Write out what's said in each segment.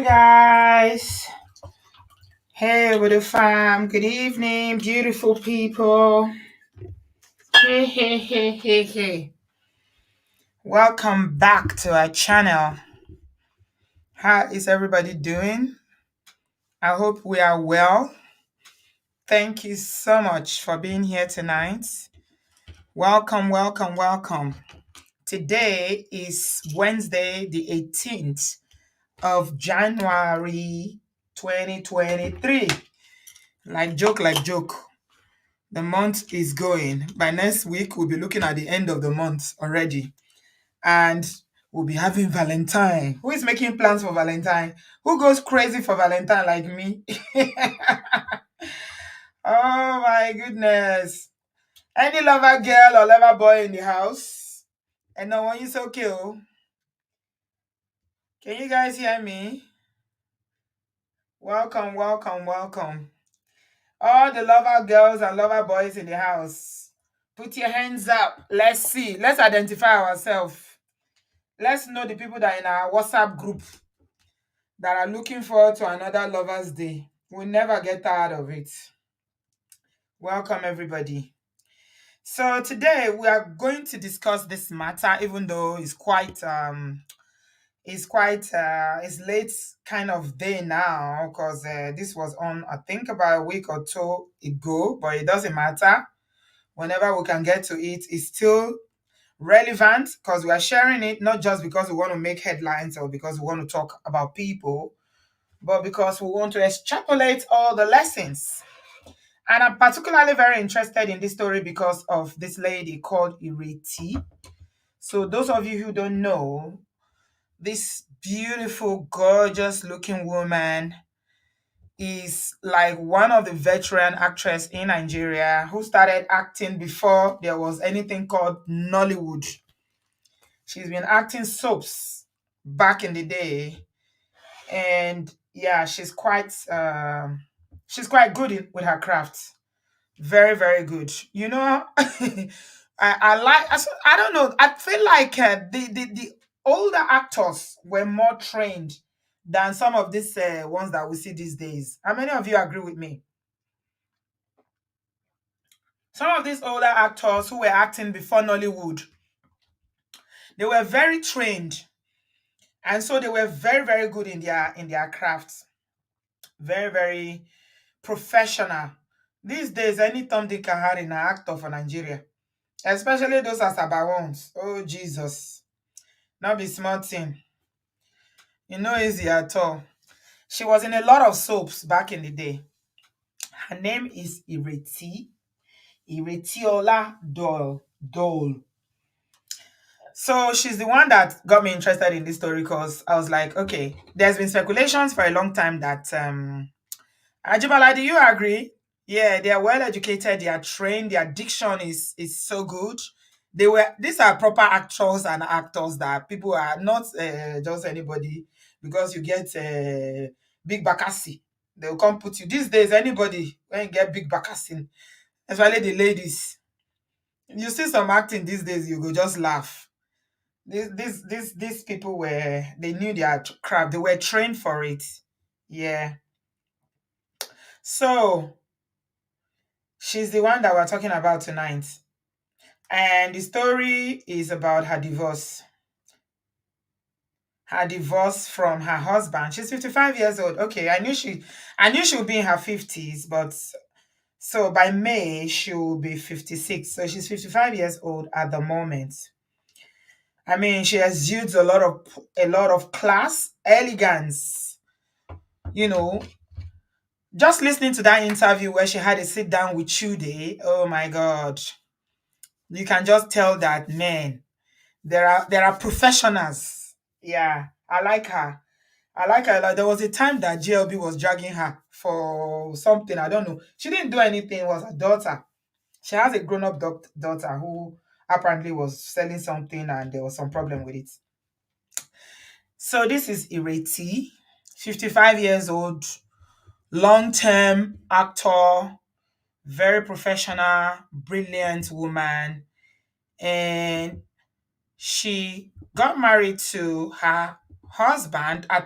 guys. Hey, with the fam. Good evening, beautiful people. Hey, hey, hey, hey, hey. Welcome back to our channel. How is everybody doing? I hope we are well. Thank you so much for being here tonight. Welcome, welcome, welcome. Today is Wednesday, the 18th of January 2023. Like joke. The month is going. By next week, we'll be looking at the end of the month already. And we'll be having Valentine. Who is making plans for Valentine? Who goes crazy for Valentine like me? Oh my goodness. Any lover girl or lover boy in the house? And no one is okay. Oh. Can you guys hear me? Welcome, welcome, welcome. All the lover girls and lover boys in the house. Put your hands up. Let's see. Let's identify ourselves. Let's know the people that are in our WhatsApp group that are looking forward to another Lovers Day. We'll never get tired of it. Welcome, everybody. So today we are going to discuss this matter, even though it's it's late kind of day now, because this was on, I think, about a week or two ago, but it doesn't matter. Whenever we can get to it, it's still relevant because we are sharing it not just because we want to make headlines or because we want to talk about people, but because we want to extrapolate all the lessons. And I'm particularly very interested in this story because of this lady called Ireti. So those of you who don't know, this beautiful, gorgeous looking woman is like one of the veteran actresses in Nigeria who started acting before there was anything called Nollywood. She's been acting soaps back in the day, and yeah, she's quite good with her craft. Very, very good. You know, I don't know. I feel like the older actors were more trained than some of these ones that we see these days. How many of you agree with me? Some of these older actors who were acting before Nollywood, they were very trained, and so they were very, very good in their crafts. Very, very professional. These days, any Tom, Dick, and Harry na actor for Nigeria, especially those Asaba ones. Oh Jesus, not be small thing. You know, easy at all. She was in a lot of soaps back in the day. Her name is Iretiola Dole. So she's the one that got me interested in this story because I was like, okay, there's been speculations for a long time that Ajibala, do you agree? Yeah, they are well educated, they are trained, their diction is so good. These are proper actors and actors that people are not just anybody because you get big bakasi. They will come put you. These days, anybody when you get big bakasi, especially the ladies, you see some acting these days, you go just laugh. These people they knew their craft, they were trained for it. Yeah. So she's the one that we're talking about tonight. And the story is about her divorce. Her divorce from her husband. She's 55 years old. Okay, I knew she would be in her 50s, but so by May she will be 56. So she's 55 years old at the moment. I mean, she exudes a lot of class, elegance. You know, just listening to that interview where she had a sit down with Chude, oh my God. You can just tell that, man, there are professionals. Yeah, I like her. I like her. Like, there was a time that JLB was dragging her for something. I don't know. She didn't do anything. It was her daughter. She has a grown-up daughter who apparently was selling something and there was some problem with it. So this is Ireti, 55 years old, long-term actor, very professional, brilliant woman. And she got married to her husband. I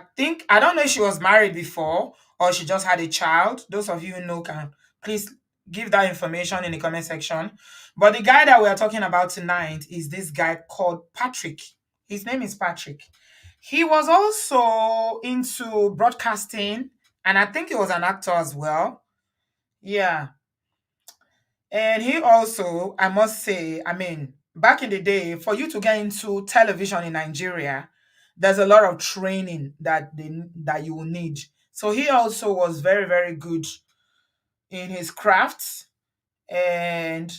don't know if she was married before or she just had a child. Those of you who know can please give that information in the comment section. But the guy that we are talking about tonight is this guy called Patrick. His name is Patrick. He was also into broadcasting, and I think he was an actor as well. Yeah. And he also, I must say, I mean, back in the day, for you to get into television in Nigeria, there's a lot of training that you will need. So he also was very, very good in his crafts, and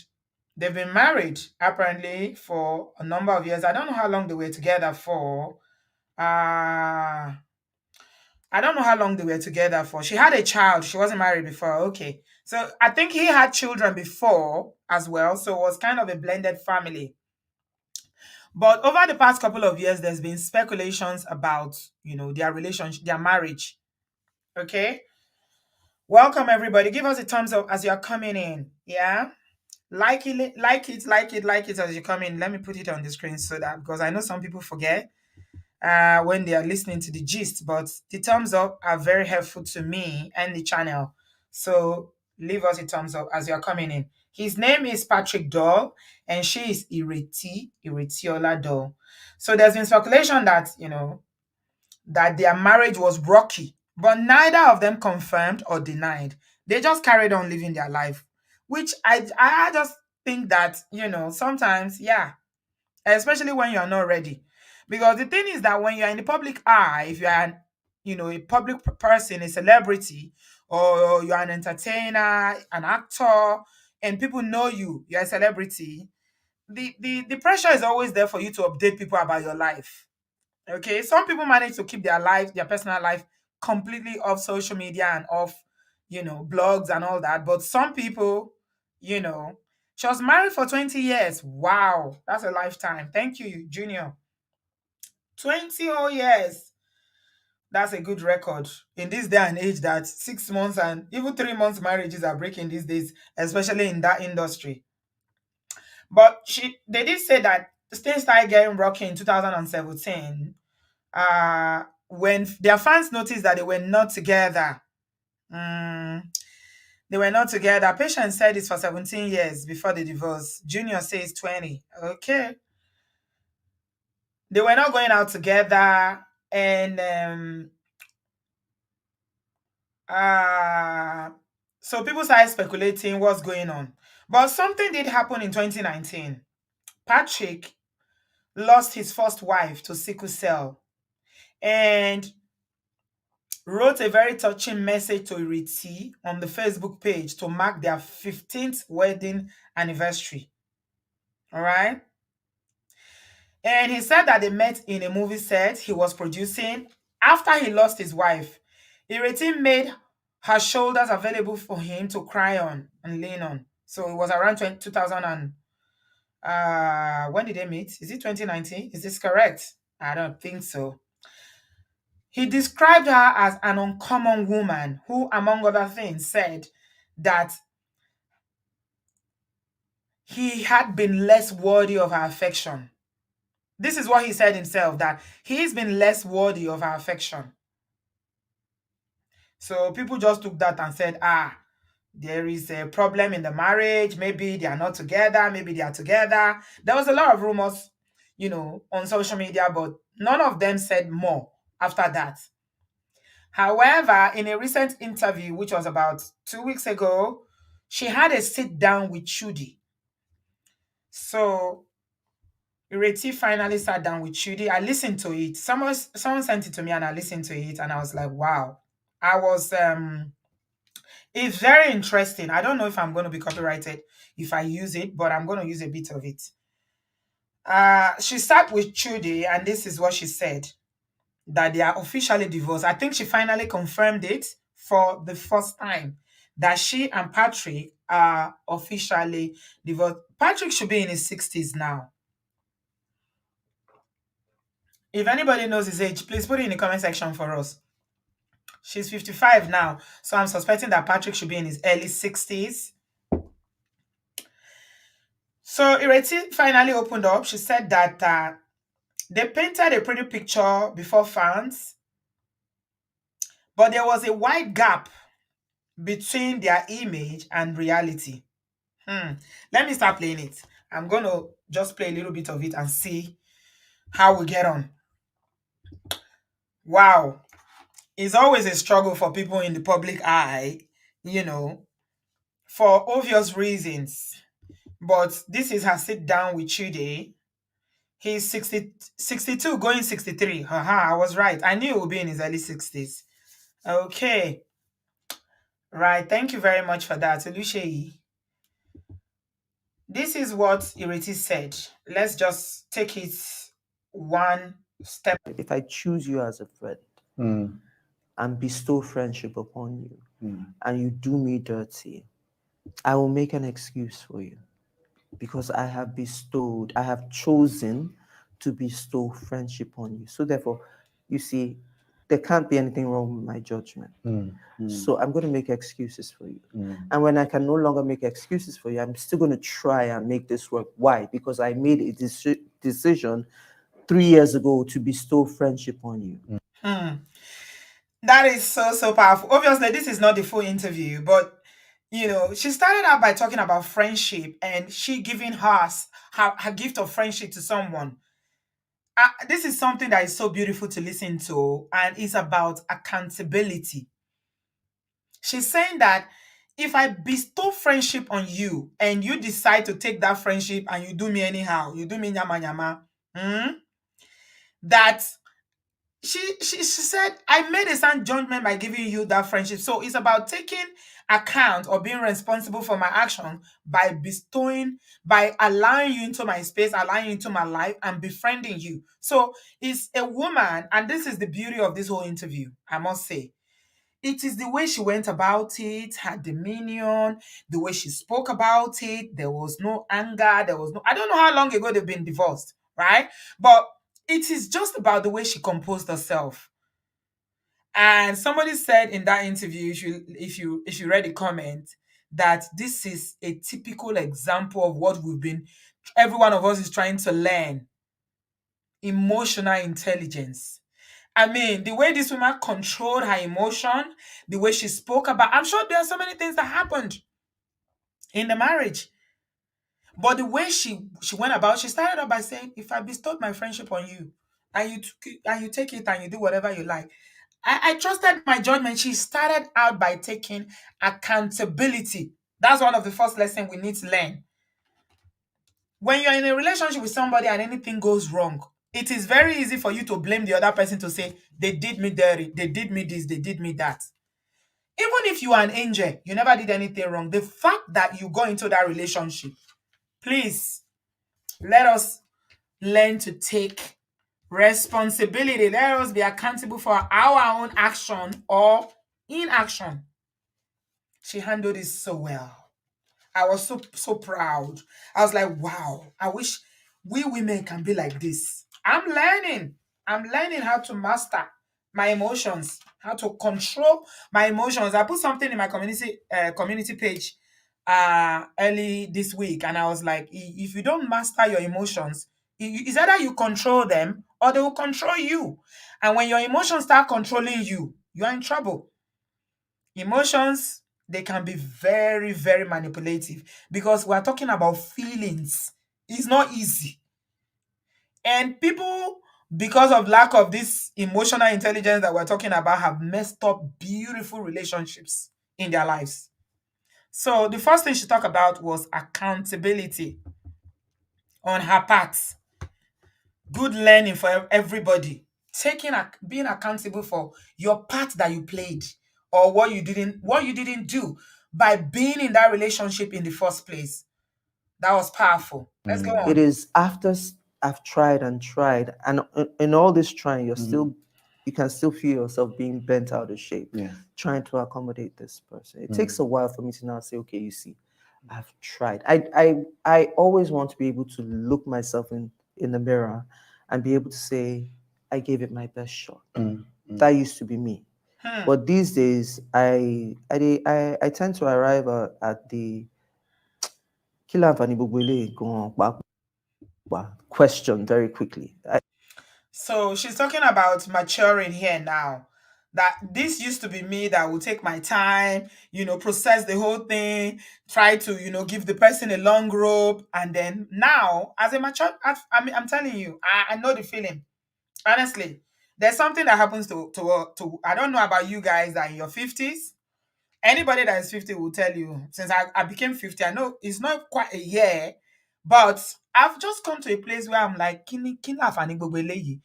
they've been married apparently for a number of years. I don't know how long they were together for. Uh I don't know how long they were together for. She had a child. She wasn't married before. Okay. So I think he had children before as well. So it was kind of a blended family. But over the past couple of years, there's been speculations about, their relationship, their marriage. Okay. Welcome everybody. Give us a thumbs up as you're coming in. Yeah. Like it as you come in. Let me put it on the screen so that because I know some people forget when they are listening to the gist. But the thumbs up are very helpful to me and the channel. So leave us a thumbs up as you are coming in. His name is Patrick Doll, and she is Iretiola Doll. So there's been speculation that, that their marriage was rocky, but neither of them confirmed or denied. They just carried on living their life, which I just think that, sometimes, yeah, especially when you are not ready. Because the thing is that when you are in the public eye, if you are a public person, a celebrity, or you are an entertainer, an actor, and people know you're a celebrity, the pressure is always there for you to update people about your life. Okay, some people manage to keep their personal life completely off social media and off, blogs and all that. But some people, you know, she was married for 20 years. Wow, that's a lifetime. Thank you, Junior. 20 whole years. That's a good record in this day and age that 6 months and even 3 months marriages are breaking these days, especially in that industry. But they did say that things started getting rocky in 2017 when their fans noticed that they were not together. Mm, they were not together. Patient said it's for 17 years before the divorce. Junior says 20. Okay. They were not going out together. And so people started speculating what's going on. But something did happen in 2019. Patrick lost his first wife to sickle cell. And wrote a very touching message to Iriti on the Facebook page to mark their 15th wedding anniversary. All right. And he said that they met in a movie set he was producing after he lost his wife. Iriti made her shoulders available for him to cry on and lean on. So it was around 2000 and when did they meet? Is it 2019? Is this correct? I don't think so. He described her as an uncommon woman who, among other things, said that he had been less worthy of her affection. This is what he said himself, that he's been less worthy of her affection. So people just took that and said, there is a problem in the marriage. Maybe they are not together. Maybe they are together. There was a lot of rumors, on social media, but none of them said more after that. However, in a recent interview, which was about 2 weeks ago, she had a sit down with Chudi. So Ireti finally sat down with Chudi. I listened to it. Someone sent it to me and I listened to it and I was like, wow. It's very interesting. I don't know if I'm going to be copyrighted if I use it, but I'm going to use a bit of it. She sat with Chudi and this is what she said. That they are officially divorced. I think she finally confirmed it for the first time that she and Patrick are officially divorced. Patrick should be in his 60s now. If anybody knows his age, please put it in the comment section for us. She's 55 now, so I'm suspecting that Patrick should be in his early 60s. So Ireti finally opened up. She said that They painted a pretty picture before fans, but there was a wide gap between their image and reality. Hmm. Let me start playing it. I'm going to just play a little bit of it and see how we get on. Wow. It's always a struggle for people in the public eye, you know, for obvious reasons. But this is her sit down with Chude. He's 62 going 63. Haha, I was right. I knew he would be in his early 60s. Okay. Right. Thank you very much for that, Oluseyi. This is what Ireti said. Let's just take it one step. If I choose you as a friend and bestow friendship upon you, and you do me dirty, I will make an excuse for you because I have chosen to bestow friendship on you. So therefore, you see, there can't be anything wrong with my judgment. So I'm going to make excuses for you. And when I can no longer make excuses for you, I'm still going to try and make this work. Why? Because I made a decision 3 years ago to bestow friendship on you. That is so powerful. Obviously, this is not the full interview, but she started out by talking about friendship and she giving her gift of friendship to someone. This is something that is so beautiful to listen to, and it's about accountability. She's saying that if I bestow friendship on you and you decide to take that friendship and you do me anyhow, you do me nyama nyama, that she said, I made a sound judgment by giving you that friendship. So it's about taking account or being responsible for my action by by allowing you into my space, allowing you into my life, and befriending you. So it's a woman, and this is the beauty of this whole interview, I must say. It is the way she went about it, her demeanor, the way she spoke about it. There was no anger. There was no, I don't know how long ago they've been divorced, right? But it is just about the way she composed herself. And somebody said in that interview, if you read the comment, that this is a typical example of what every one of us is trying to learn: emotional intelligence. I mean, the way this woman controlled her emotion, the way she spoke about, I'm sure there are so many things that happened in the marriage. But the way she went about, she started off by saying, if I bestowed my friendship on you and you take it and you do whatever you like, I trusted my judgment. She started out by taking accountability. That's one of the first lessons we need to learn. When you're in a relationship with somebody and anything goes wrong, it is very easy for you to blame the other person, to say, they did me dirty, they did me this, they did me that. Even if you are an angel, you never did anything wrong. The fact that you go into that relationship, please, let us learn to take responsibility. Let us be accountable for our own action or inaction. She handled it so well. I was so proud. I was like, wow, I wish we women can be like this. I'm learning. I'm learning how to master my emotions, how to control my emotions. I put something in my community page early this week, and I was like, if you don't master your emotions, it's either you control them or they will control you. And when your emotions start controlling you, you are in trouble. Emotions, they can be very, very manipulative because we're talking about feelings. It's not easy. And people, because of lack of this emotional intelligence that we're talking about, have messed up beautiful relationships in their lives. So the first thing she talked about was accountability on her part. Good learning for everybody. Being accountable for your part that you played, or what you didn't do by being in that relationship in the first place. That was powerful. Let's go It on. is after I've tried and tried, and in all this trying, you can still feel yourself being bent out of shape, trying to accommodate this person. It takes a while for me to now say, okay, you see, I've tried. I always want to be able to look myself in the mirror and be able to say, I gave it my best shot. That used to be me. But these days, I tend to arrive at the kí láǹfààní gbogbo eléyìí gan-an pàápàá question very quickly. So she's talking about maturing here now. That this used to be me that would take my time, process the whole thing, try to, give the person a long rope. And then now, as a mature, I'm telling you, I know the feeling. Honestly, there's something that happens to, I don't know about you guys that in your 50s. Anybody that is 50 will tell you, since I became 50, I know it's not quite a year, but I've just come to a place where I'm like, "Kini àǹfààní gbogbo eléyìí?"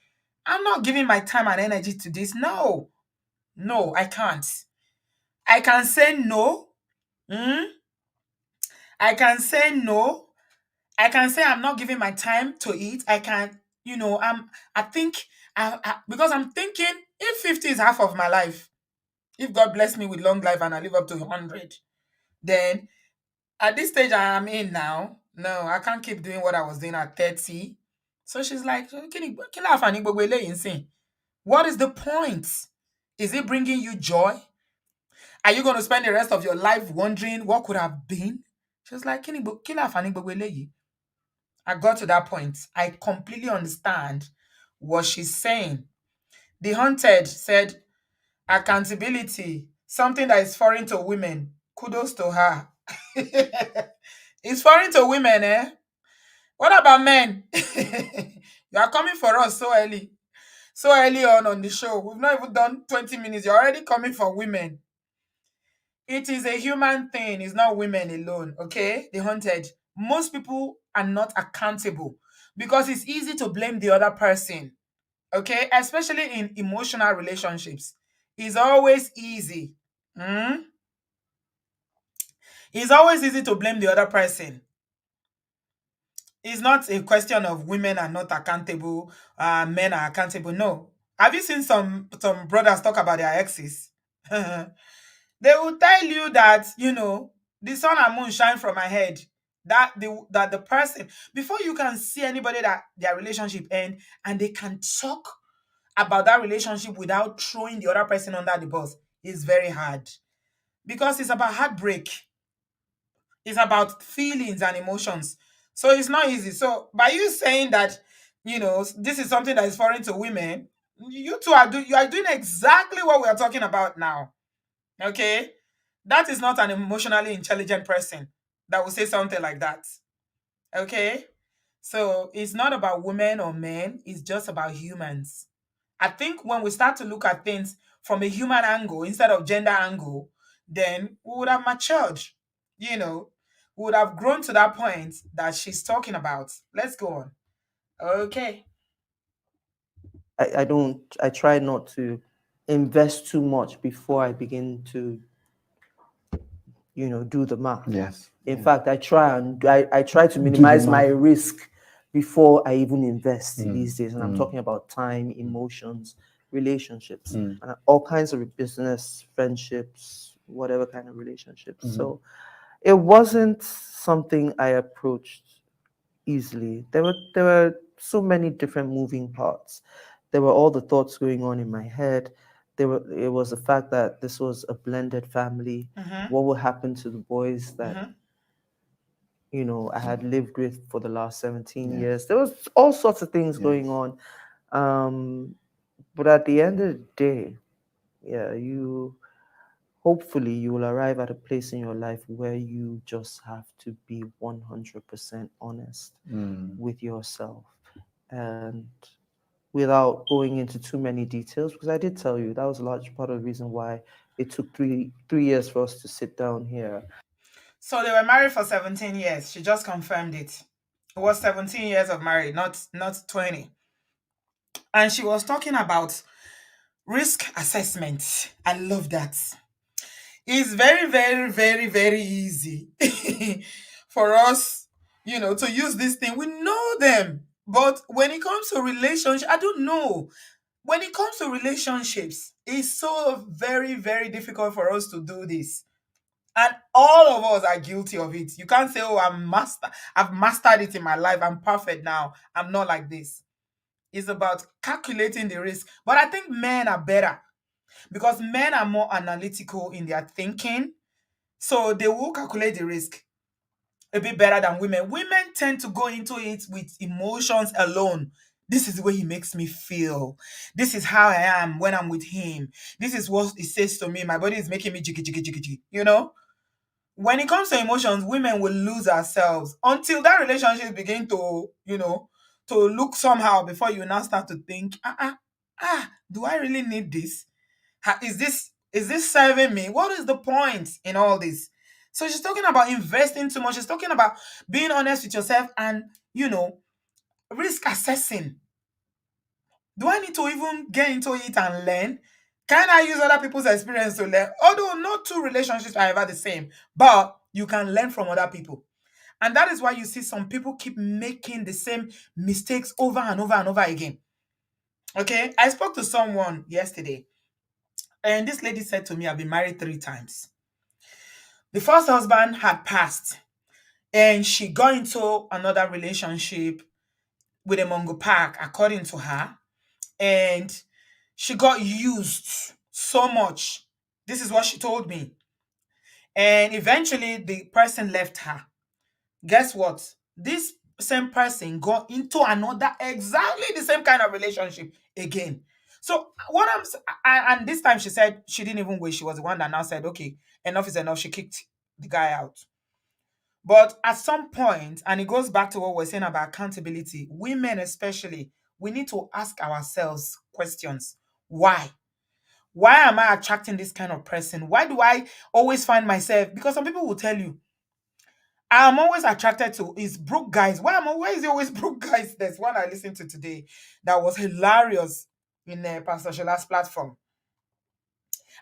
I'm not giving my time and energy to this. No, no, I can't. I can say no. Mm? I can say no. I can say I'm not giving my time to it. I can, I think, because I'm thinking if 50 is half of my life, if God bless me with long life and I live up to 100, then at this stage I am in now, no, I can't keep doing what I was doing at 30. So she's like, what is the point? Is it bringing you joy? Are you going to spend the rest of your life wondering what could have been? She was like, I got to that point. I completely understand what she's saying. The Haunted said, accountability, something that is foreign to women. Kudos to her. It's foreign to women, eh? What about men? You are coming for us so early. So early on the show. We've not even done 20 minutes. You're already coming for women. It is a human thing. It's not women alone, okay? The Haunted. Most people are not accountable because it's easy to blame the other person, okay? Especially in emotional relationships. It's always easy. Mm? It's always easy to blame the other person. It's not a question of women are not accountable, men are accountable. No. Have you seen some brothers talk about their exes? They will tell you that, the sun and moon shine from my head. That the person, before you can see anybody that their relationship end, and they can talk about that relationship without throwing the other person under the bus, is very hard. Because it's about heartbreak. It's about feelings and emotions. So it's not easy. So by you saying that, this is something that is foreign to women, you are doing exactly what we are talking about now. Okay? That is not an emotionally intelligent person that will say something like that. Okay? So it's not about women or men, it's just about humans. I think when we start to look at things from a human angle instead of gender angle, then we would have matured. You know, we would have grown to that point that she's talking about. Let's go on. Okay. I try not to invest too much before I begin to, do the math. Yes. In fact, I try to minimize my risk before I even invest these days. And I'm talking about time, emotions, relationships, and all kinds of business, friendships, whatever kind of relationships. So it wasn't something I approached easily. There were so many different moving parts. There were all the thoughts going on in my head. It was the fact that this was a blended family. Mm-hmm. What would happen to the boys that Mm-hmm. I had lived with for the last 17 years? There was all sorts of things going on. But at the end of the day, yeah, hopefully you will arrive at a place in your life where you just have to be 100% honest with yourself, and without going into too many details, because I did tell you that was a large part of the reason why it took three years for us to sit down here. So they were married for 17 years. She just confirmed it. It was 17 years of marriage, not 20. And she was talking about risk assessment. I love that. It's very, very, very, very easy for us, to use this thing. We know them. But when it comes to relationships, I don't know. When it comes to relationships, it's so very, very difficult for us to do this. And all of us are guilty of it. You can't say, oh, I've mastered it in my life. I'm perfect now. I'm not like this. It's about calculating the risk. But I think men are better because men are more analytical in their thinking. So they will calculate the risk a bit better than women. Women tend to go into it with emotions alone. This is the way he makes me feel. This is how I am when I'm with him. This is what he says to me. My body is making me jiggy, jiggy, jiggy, jiggy. You know? When it comes to emotions, women will lose ourselves until that relationship begin to, to look somehow before you now start to think, do I really need this? Is this serving me? What is the point in all this? So she's talking about investing too much. She's talking about being honest with yourself and, risk assessing. Do I need to even get into it and learn? Can I use other people's experience to learn? Although not two relationships are ever the same, but you can learn from other people. And that is why you see some people keep making the same mistakes over and over and over again. Okay. I spoke to someone yesterday, and this lady said to me, I've been married 3 times. The first husband had passed, and she got into another relationship with a Mongo Park, according to her. And she got used so much. This is what she told me. And eventually, the person left her. Guess what? This same person got into another exactly the same kind of relationship again. So what and this time she said she didn't even wait. She was the one that now said, okay, enough is enough. She kicked the guy out. But at some point, and it goes back to what we're saying about accountability, women especially, we need to ask ourselves questions. Why? Why am I attracting this kind of person? Why do I always find myself? Because some people will tell you, I'm always attracted to is broke guys. Why is it always broke guys? There's one I listened to today that was hilarious in Pastor Shola's platform.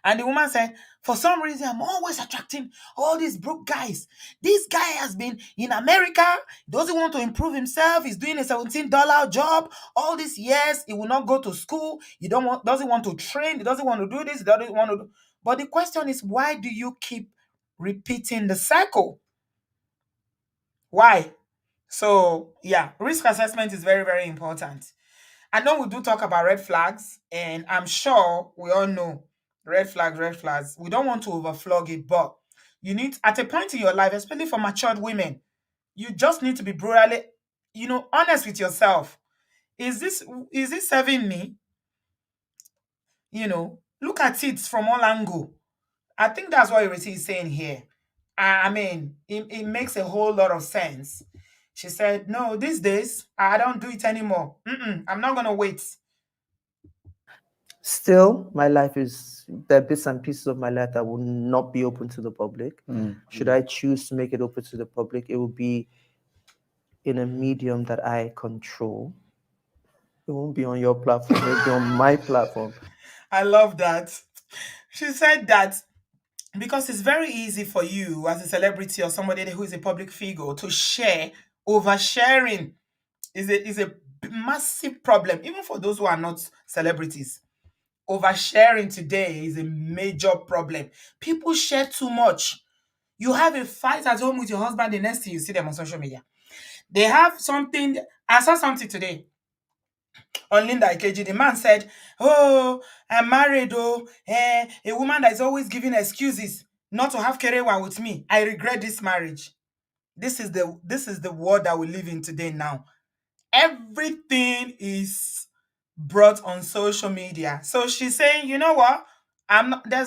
And the woman said, for some reason, I'm always attracting all these broke guys. This guy has been in America, doesn't want to improve himself. He's doing a $17 job. All these years, he will not go to school. Doesn't want to train. He doesn't want to do this. He doesn't want to do. But the question is, why do you keep repeating the cycle? Why? So, yeah, risk assessment is very, very important. I know we do talk about red flags, and I'm sure we all know red flags, red flags. We don't want to overflog it, but you need, at a point in your life, especially for matured women, you just need to be brutally, honest with yourself. Is this serving me? Look at it from all angle. I think that's what Irisi is saying here. I mean, it makes a whole lot of sense. She said, no, these days, I don't do it anymore. I'm not going to wait. Still, my life is there are bits and pieces of my life that will not be open to the public. Should I choose to make it open to the public, it will be in a medium that I control. It won't be on your platform, it'll be on my platform. I love that. She said that because it's very easy for you as a celebrity or somebody who is a public figure to share. Oversharing is a massive problem, even for those who are not celebrities. Oversharing today is a major problem. People share too much. You have a fight at home with your husband, the next thing you see them on social media. They have something. I saw something today on Linda Ikeji. The man said, oh, I'm married, a woman that is always giving excuses not to have kerewa with me. I regret this marriage. This is the world that we live in today now. Everything is brought on social media. So she's saying, you know what? I'm not, there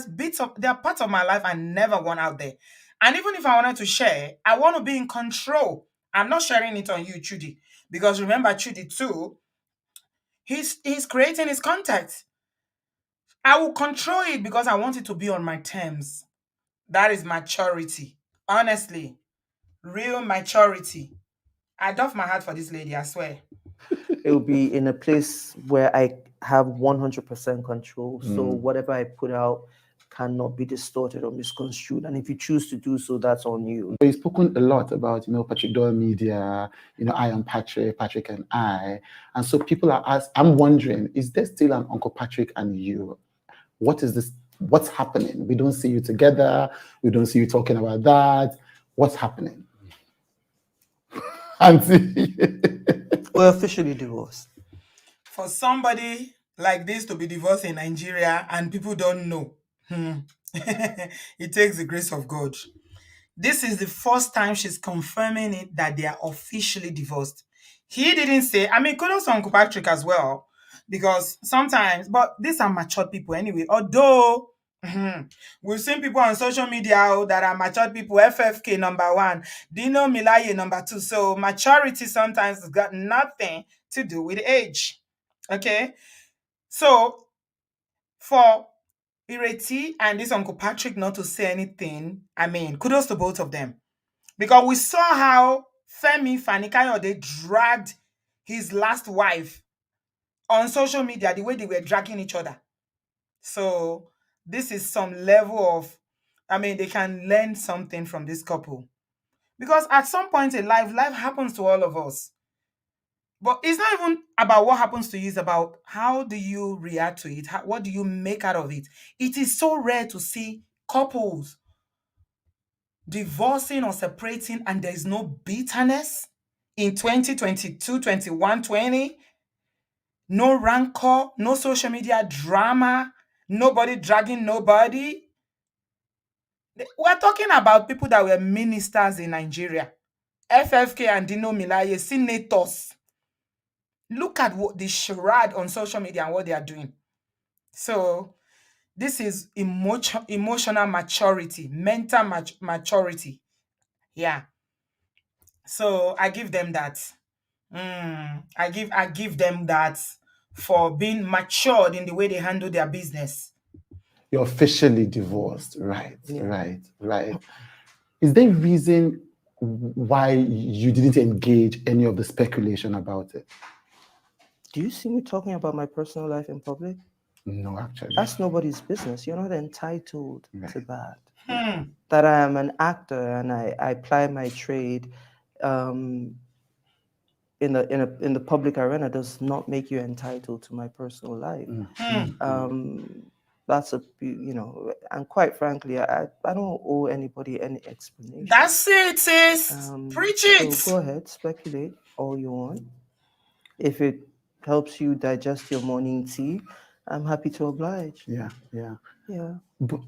are parts of my life I never want out there. And even if I wanted to share, I want to be in control. I'm not sharing it on you, Chudi. Because remember, Chudi too, he's creating his content. I will control it because I want it to be on my terms. That is maturity. Honestly, real maturity. I doff my heart for this lady, I swear. It will be in a place where I have 100% control. So whatever I put out cannot be distorted or misconstrued. And if you choose to do so, that's on you. We've spoken a lot about, Patrick Doyle Media, I am Patrick, Patrick and I. And so people are asking, I'm wondering, is there still an Uncle Patrick and you? What is this? What's happening? We don't see you together. We don't see you talking about that. What's happening? Auntie. We're officially divorced. For somebody like this to be divorced in Nigeria and people don't know, it takes the grace of God. This is the first time she's confirming it that they are officially divorced. He didn't say, I mean, kudos to Uncle Patrick as well, because sometimes, but these are mature people anyway. Although, we've seen people on social media that are mature people, FFK number one, Dino Milaye number two. So maturity sometimes has got nothing to do with age. Okay. So for Ireti and this Uncle Patrick not to say anything, I mean, kudos to both of them. Because we saw how Femi Fanikayode dragged his last wife on social media, the way they were dragging each other. So this is some level of, I mean, they can learn something from this couple. Because at some point in life, life happens to all of us. But it's not even about what happens to you, it's about how do you react to it? What do you make out of it? It is so rare to see couples divorcing or separating and there is no bitterness in 2022, 21, 20. No rancor, no social media drama, nobody dragging nobody. We're talking about people that were ministers in Nigeria. FFK and Dino Milaye, senators. Look at what the charade on social media and what they are doing. So this is emotional maturity, mental maturity. Yeah. So I give them that. I give them that for being matured in the way they handle their business. You're officially divorced. Right, Yeah. right. Is there a reason why you didn't engage any of the speculation about it? Do you see me talking about my personal life in public? No, actually. That's nobody's business. You're not entitled to Right. that. That I am an actor and I ply my trade in the public arena does not make you entitled to my personal life. That's and quite frankly, I don't owe anybody any explanation. That's it, sis. Preach it. So go ahead, speculate all you want. If it helps you digest your morning tea, I'm happy to oblige. Yeah. Yeah.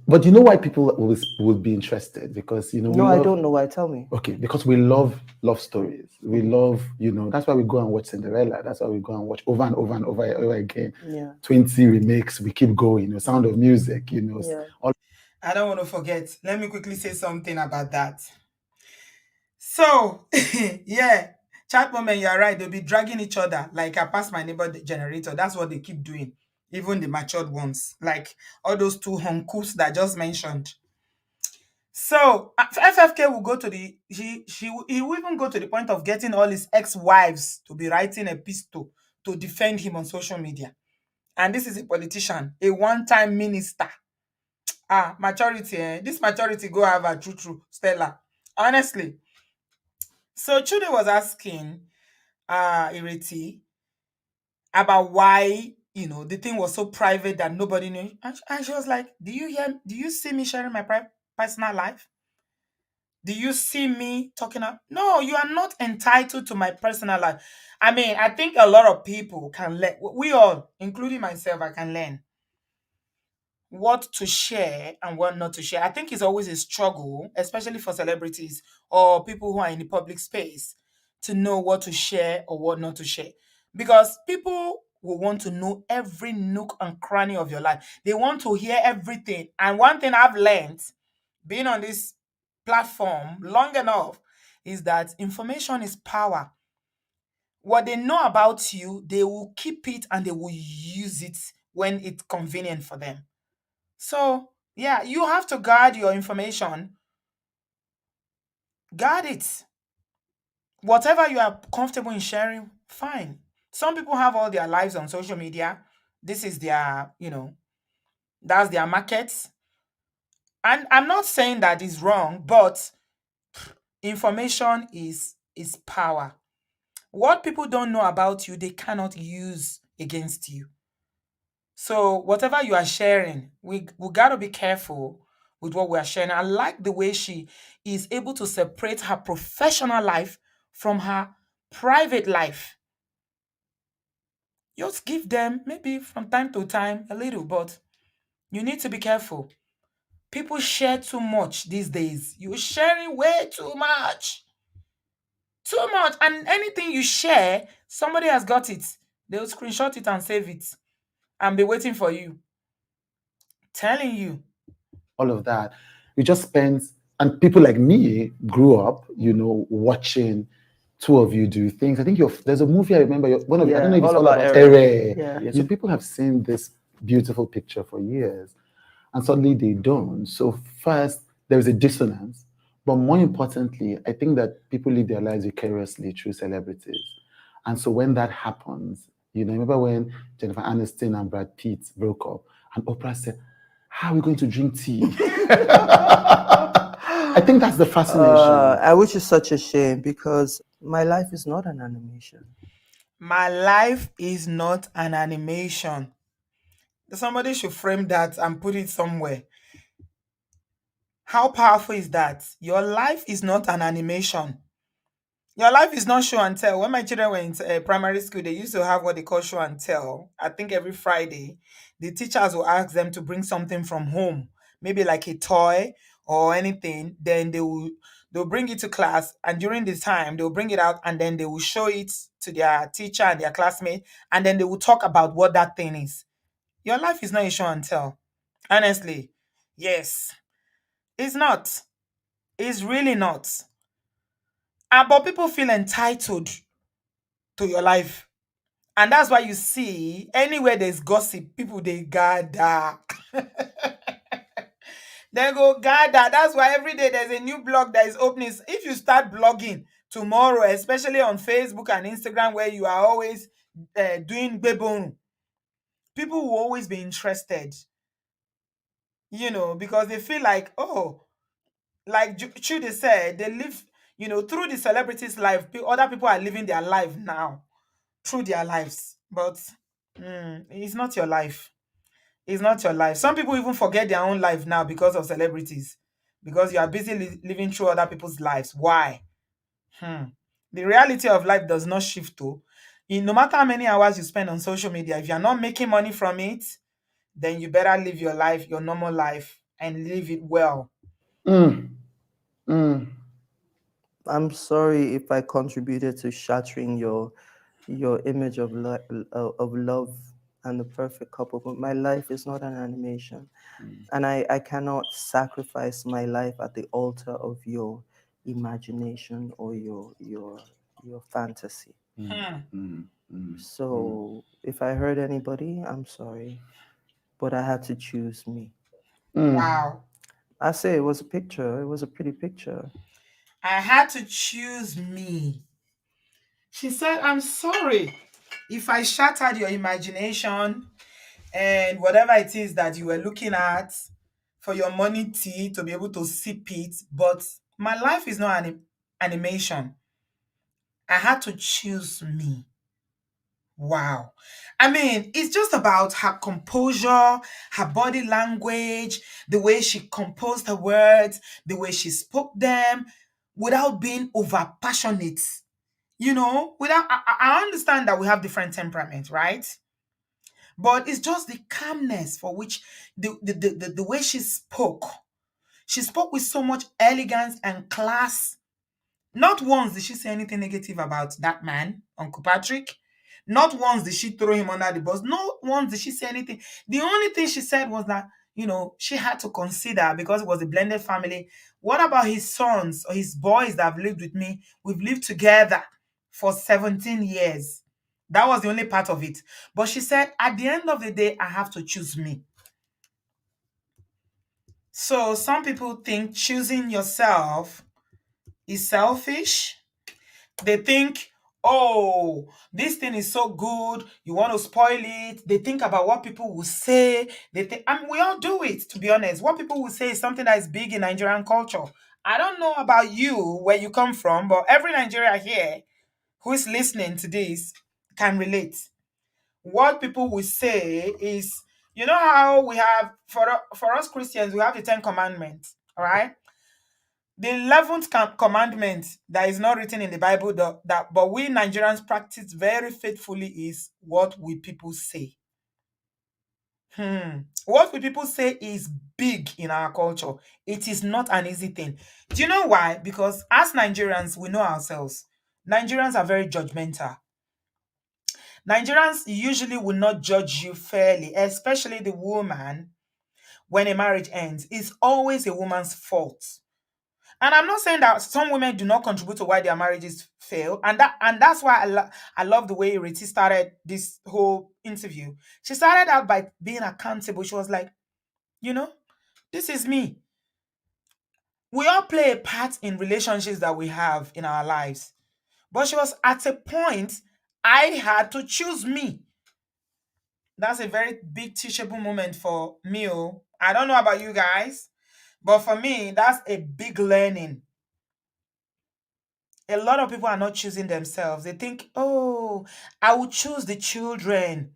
But you know why people would be interested? Because No, I don't know why. Tell me. Okay, because we love stories. We love, that's why we go and watch Cinderella. That's why we go and watch over and over and over again. Yeah. 20 remakes. We keep going. Sound of Music. Yeah. I don't want to forget. Let me quickly say something about that. So, yeah, chat moment, you're right. They'll be dragging each other like I passed my neighbor the generator. That's what they keep doing. Even the matured ones, like all those two hunkus that I just mentioned. So FFK will go to he will even go to the point of getting all his ex-wives to be writing a epistle to defend him on social media. And this is a politician, a one-time minister. Maturity, this maturity go have a true Stella. Honestly. So Chude was asking Ireti about why the thing was so private that nobody knew. And she was like, do you see me sharing my personal life? Do you see me talking up? No, you are not entitled to my personal life. I mean, I think a lot of people can learn. We all, including myself, I can learn what to share and what not to share. I think it's always a struggle, especially for celebrities or people who are in the public space, to know what to share or what not to share. Because people will want to know every nook and cranny of your life. They want to hear everything. And one thing I've learned being on this platform long enough is that information is power. What they know about you, they will keep it and they will use it when it's convenient for them. So, yeah, you have to guard your information. Guard it. Whatever you are comfortable in sharing, fine. Some people have all their lives on social media. This is their, that's their market. And I'm not saying that is wrong, but information is power. What people don't know about you, they cannot use against you. So whatever you are sharing, we got to be careful with what we are sharing. I like the way she is able to separate her professional life from her private life. Just give them maybe from time to time a little, but you need to be careful. People share too much these days. You're sharing way too much. Too much. And anything you share, somebody has got it. They'll screenshot it and save it and be waiting for you. Telling you. All of that. We just spent, and people like me grew up, watching two of you do things. I think there's a movie I remember. One of you, I don't Yeah, know if it's all all about about Eric. Ere. Yeah. Yeah, so people have seen this beautiful picture for years, and suddenly they don't. So first, there is a dissonance, but more importantly, I think that people live their lives vicariously through celebrities, and so when that happens, remember when Jennifer Aniston and Brad Pitt broke up, and Oprah said, "How are we going to drink tea?" I think that's the fascination. Which is such a shame because my life is not an animation. My life is not an animation. Somebody should frame that and put it somewhere. How powerful is that? Your life is not an animation. Your life is not show and tell. When my children were in primary school, they used to have what they call show and tell. I think every Friday, the teachers will ask them to bring something from home, maybe like a toy or anything. Then they'll bring it to class, and during the time they'll bring it out, and then they will show it to their teacher and their classmate, and then they will talk about what that thing is. Your life is not a show and tell. Honestly, yes, it's not. It's really not. But people feel entitled to your life. And that's why you see anywhere there's gossip, people they gather. They go gather. That's why every day there's a new blog that is opening. If you start blogging tomorrow, especially on Facebook and Instagram, where you are always doing bebon, people will always be interested, because they feel like, oh, like Chude said, they live, through the celebrities' life. Other people are living their life now through their lives, but it's not your life. It's not your life. Some people even forget their own life now because of celebrities, because you are busy living through other people's lives. Why? The reality of life does not shift though. No matter how many hours you spend on social media, if you're not making money from it, then you better live your life, your normal life, and live it well. Mm, mm, I'm sorry if I contributed to shattering your image of love and the perfect couple, but my life is not an animation, and I cannot sacrifice my life at the altar of your imagination or your fantasy. mm, mm, mm. So if I hurt anybody, I'm sorry, but I had to choose me. Wow. I say it was a picture. It was a pretty picture. I had to choose me. She said, I'm sorry if I shattered your imagination and whatever it is that you were looking at for your money tea to be able to sip it. But my life is not an animation. I had to choose me. Wow. I mean, it's just about her composure, her body language, the way she composed her words, the way she spoke them without being over passionate. Without I understand that we have different temperaments, right? But it's just the calmness for which the way she spoke. She spoke with so much elegance and class. Not once did she say anything negative about that man, Uncle Patrick. Not once did she throw him under the bus. Not once did she say anything. The only thing she said was that, she had to consider, because it was a blended family. What about his sons or his boys that have lived with me? We've lived together for 17 years. That was the only part of it. But she said, at the end of the day, I have to choose me. So some people think choosing yourself is selfish. They think, oh, this thing is so good, you want to spoil it. They think about what people will say. They think, we all do it, to be honest. What people will say is something that is big in Nigerian culture. I don't know about you, where you come from, but every Nigerian here who is listening to this can relate. What people will say is, how we have, for us Christians, we have the 10 Commandments, all right? The 11th commandment that is not written in the Bible, but we Nigerians practice very faithfully, is what will people say. What will people say is big in our culture. It is not an easy thing. Do you know why? Because as Nigerians, we know ourselves. Nigerians are very judgmental. Nigerians usually will not judge you fairly, especially the woman. When a marriage ends, it's always a woman's fault. And I'm not saying that some women do not contribute to why their marriages fail, and that's why I love the way Riti started this whole interview. She started out by being accountable. She was like, you know, this is me. We all play a part in relationships that we have in our lives. But she was at a point, I had to choose me. That's a very big teachable moment for me. Oh. I don't know about you guys, but for me, that's a big learning. A lot of people are not choosing themselves. They think, oh, I will choose the children.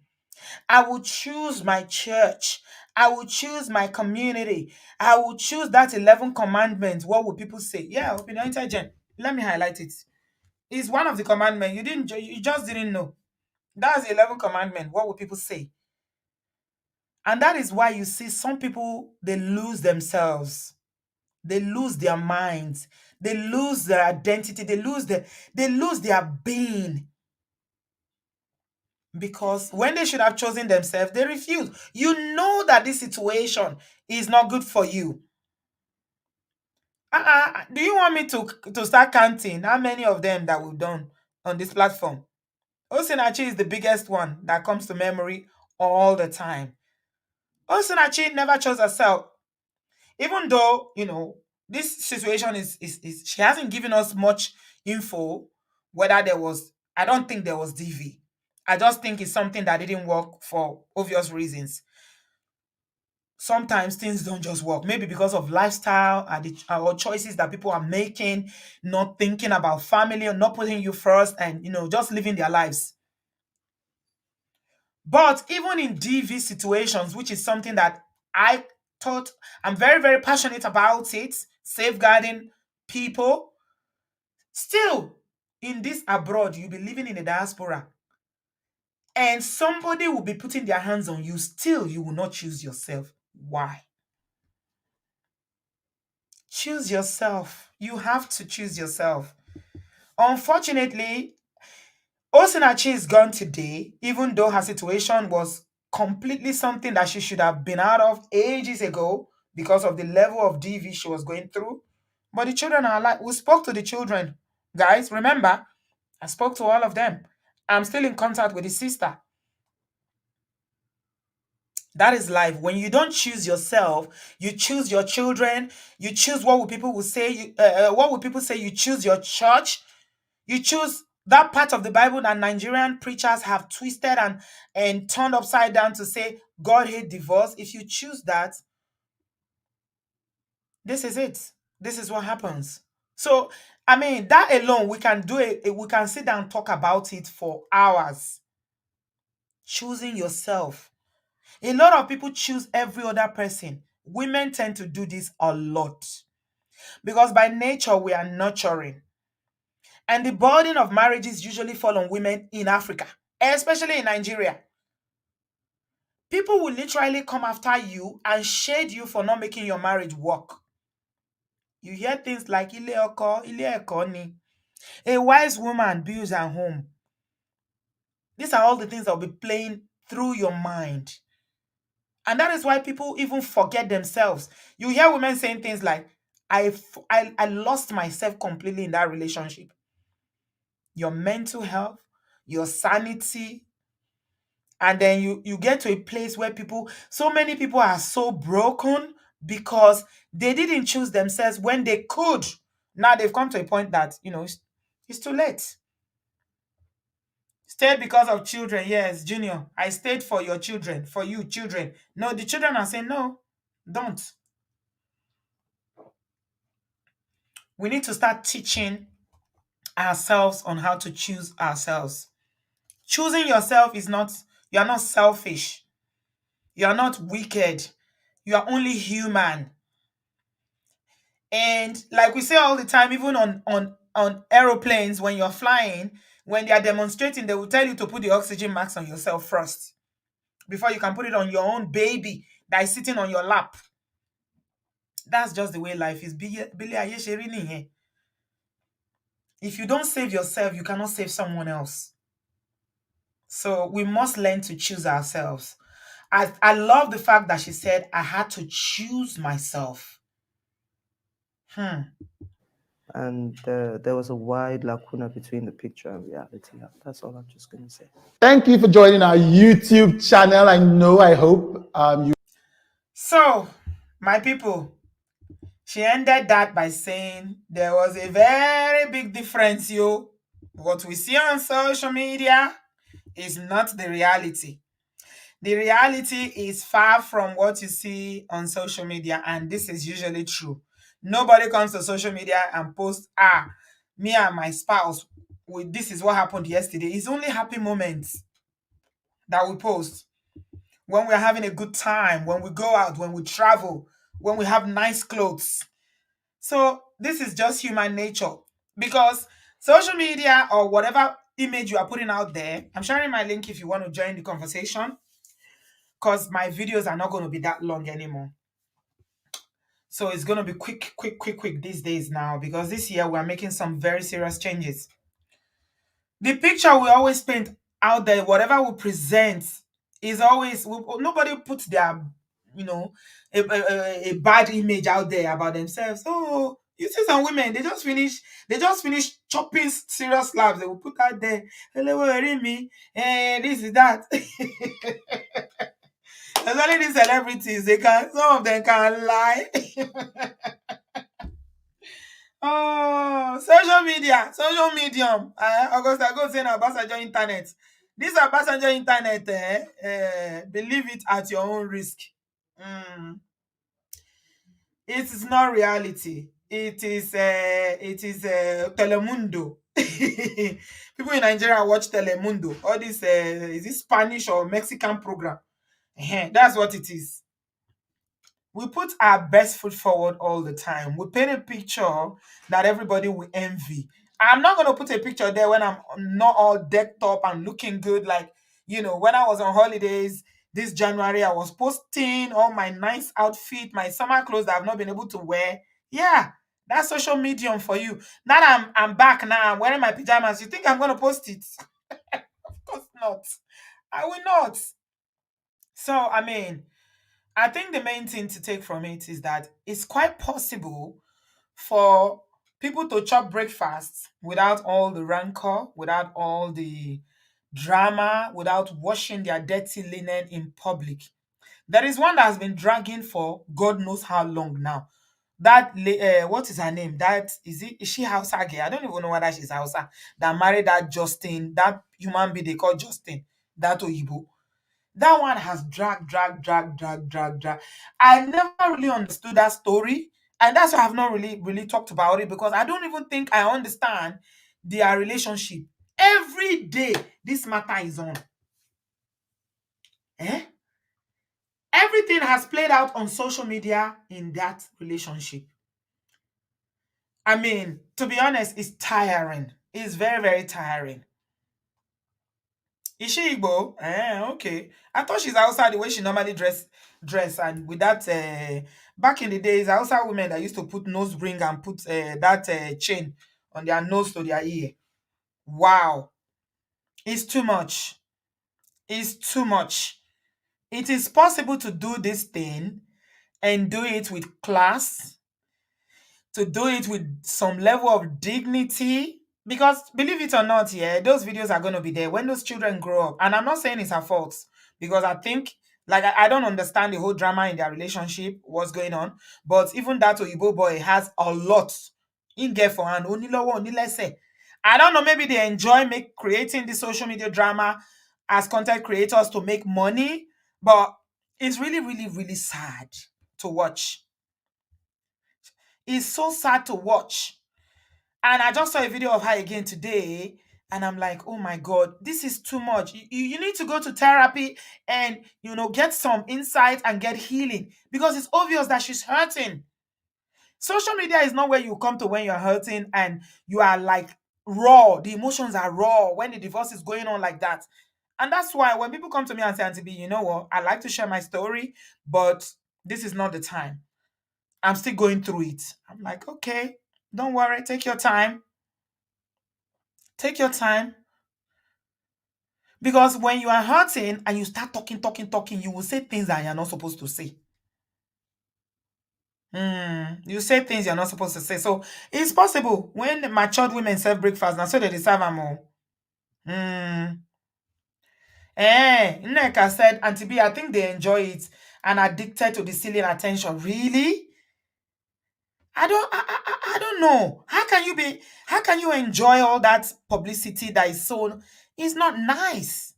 I will choose my church. I will choose my community. I will choose that 11 commandments. What will people say? Yeah, opinion intelligent. Let me highlight it. It's one of the commandments. You just didn't know. That's the 11 commandment. What will people say? And that is why you see some people, they lose themselves. They lose their minds. They lose their identity. They lose their being. Because when they should have chosen themselves, they refuse. You know that this situation is not good for you. Do you want me to start counting how many of them that we've done on this platform? Osinachi is the biggest one that comes to memory all the time. Osinachi never chose herself. Even though, this situation is she hasn't given us much info whether there was, I don't think there was DV. I just think it's something that didn't work for obvious reasons. Sometimes things don't just work, maybe because of lifestyle or choices that people are making, not thinking about family or not putting you first, and just living their lives. But even in DV situations, which is something that I thought, I'm very, very passionate about it, safeguarding people. Still, in this abroad, you'll be living in the diaspora, and somebody will be putting their hands on you. Still, you will not choose yourself. Why? Choose yourself. You have to choose yourself. Unfortunately, Osinachi is gone today, even though her situation was completely something that she should have been out of ages ago because of the level of DV she was going through. But the children are alive. We spoke to the children. Guys, remember, I spoke to all of them. I'm still in contact with the sister. That is life. When you don't choose yourself, you choose your children, you choose what will people will say, what will people say, you choose your church, you choose that part of the Bible that Nigerian preachers have twisted and turned upside down to say God hate divorce. If you choose that, this is it. This is what happens. So, I mean, that alone, we can do it. We can sit down and talk about it for hours. Choosing yourself. A lot of people choose every other person. Women tend to do this a lot because by nature we are nurturing. And the burden of marriages usually fall on women in Africa, especially in Nigeria. People will literally come after you and shade you for not making your marriage work. You hear things like ile oko, ile eko ni. A wise woman builds her home. These are all the things that will be playing through your mind. And that is why people even forget themselves. You hear women saying things like, I lost myself completely in that relationship. Your mental health, your sanity, and then you get to a place where so many people are so broken because they didn't choose themselves when they could. Now they've come to a point that it's too late. Stayed because of children. Yes, Junior, I stayed for your children, for you children. No, the children are saying no, don't. We need to start teaching ourselves on how to choose ourselves. Choosing yourself is not, you are not selfish. You are not wicked. You are only human. And like we say all the time, even on aeroplanes, when you're flying, when they are demonstrating, they will tell you to put the oxygen mask on yourself first before you can put it on your own baby that is sitting on your lap. That's just the way life is. Billy Ayé ṣe rí nìyẹn. If you don't save yourself, you cannot save someone else. So we must learn to choose ourselves. I love the fact that she said, I had to choose myself. And there was a wide lacuna between the picture and reality. That's all I'm just going to say. Thank you for joining our YouTube channel. I hope you. So, my people, she ended that by saying there was a very big difference, yo. What we see on social media is not the reality. The reality is far from what you see on social media, and this is usually true. Nobody comes to social media and posts, me and my spouse, this is what happened yesterday. It's only happy moments that we post. When we're having a good time, when we go out, when we travel, when we have nice clothes. So this is just human nature, because social media or whatever image you are putting out there, I'm sharing my link if you want to join the conversation, because my videos are not going to be that long anymore. So it's going to be quick these days now, because this year we're making some very serious changes. The picture we always paint out there, whatever we present, is always, nobody puts their, you know, a bad image out there about themselves. Oh, you see some women, they just finish chopping serious slabs. They will put out there, hello, me, this is that. Especially these celebrities, some of them can lie. Oh, social medium. Augusta go say na Obasanjo internet. This Obasanjo internet, believe it at your own risk. It is not reality. It is Telemundo. People in Nigeria watch Telemundo. All this is this Spanish or Mexican program. That's what it is. We put our best foot forward all the time. We paint a picture that everybody will envy. I'm not going to put a picture there when I'm not all decked up and looking good. Like, when I was on holidays this January, I was posting all my nice outfit, my summer clothes that I've not been able to wear. Yeah, that's social medium for you. Now that I'm back now, I'm wearing my pajamas. You think I'm going to post it? Of course not. I will not. So, I think the main thing to take from it is that it's quite possible for people to chop breakfast without all the rancor, without all the drama, without washing their dirty linen in public. There is one that has been dragging for God knows how long now. What is her name? Is she Hausa girl? I don't even know whether she's Hausa. That married that Justin, that human being they call Justin, that Oyibo. That one has drag. I never really understood that story. And that's why I've not really talked about it, because I don't even think I understand their relationship. Every day, this matter is on. Everything has played out on social media in that relationship. To be honest, it's tiring. It's very, very tiring. Is she Igbo? Okay. I thought she's outside the way she normally dress, and with that back in the days, outside women that used to put nose ring and put that chain on their nose to their ear. Wow. It's too much. It's too much. It is possible to do this thing and do it with class, to do it with some level of dignity. Because believe it or not, those videos are going to be there when those children grow up. And I'm not saying it's her fault, because I think, like, I don't understand the whole drama in their relationship, what's going on. But even that Oyibo boy has a lot in get for hand. Only lower, only less say. I don't know, maybe they enjoy creating the social media drama as content creators to make money. But it's really, really, really sad to watch. It's so sad to watch. And I just saw a video of her again today, and I'm like, oh my God, this is too much. You need to go to therapy and, get some insight and get healing, because it's obvious that she's hurting. Social media is not where you come to when you're hurting and you are like raw. The emotions are raw when the divorce is going on like that. And that's why when people come to me and say, Auntie B, you know what? I like to share my story, but this is not the time. I'm still going through it. I'm like, okay, don't worry, take your time. Take your time. Because when you are hurting and you start talking, you will say things that you're not supposed to say. You say things you're not supposed to say. So it's possible when matured women serve breakfast, now so they serve them all. Nneka said, Auntie B, I think they enjoy it and addicted to the stealing attention. Really? I don't know. How can you enjoy all that publicity that is so, it's not nice.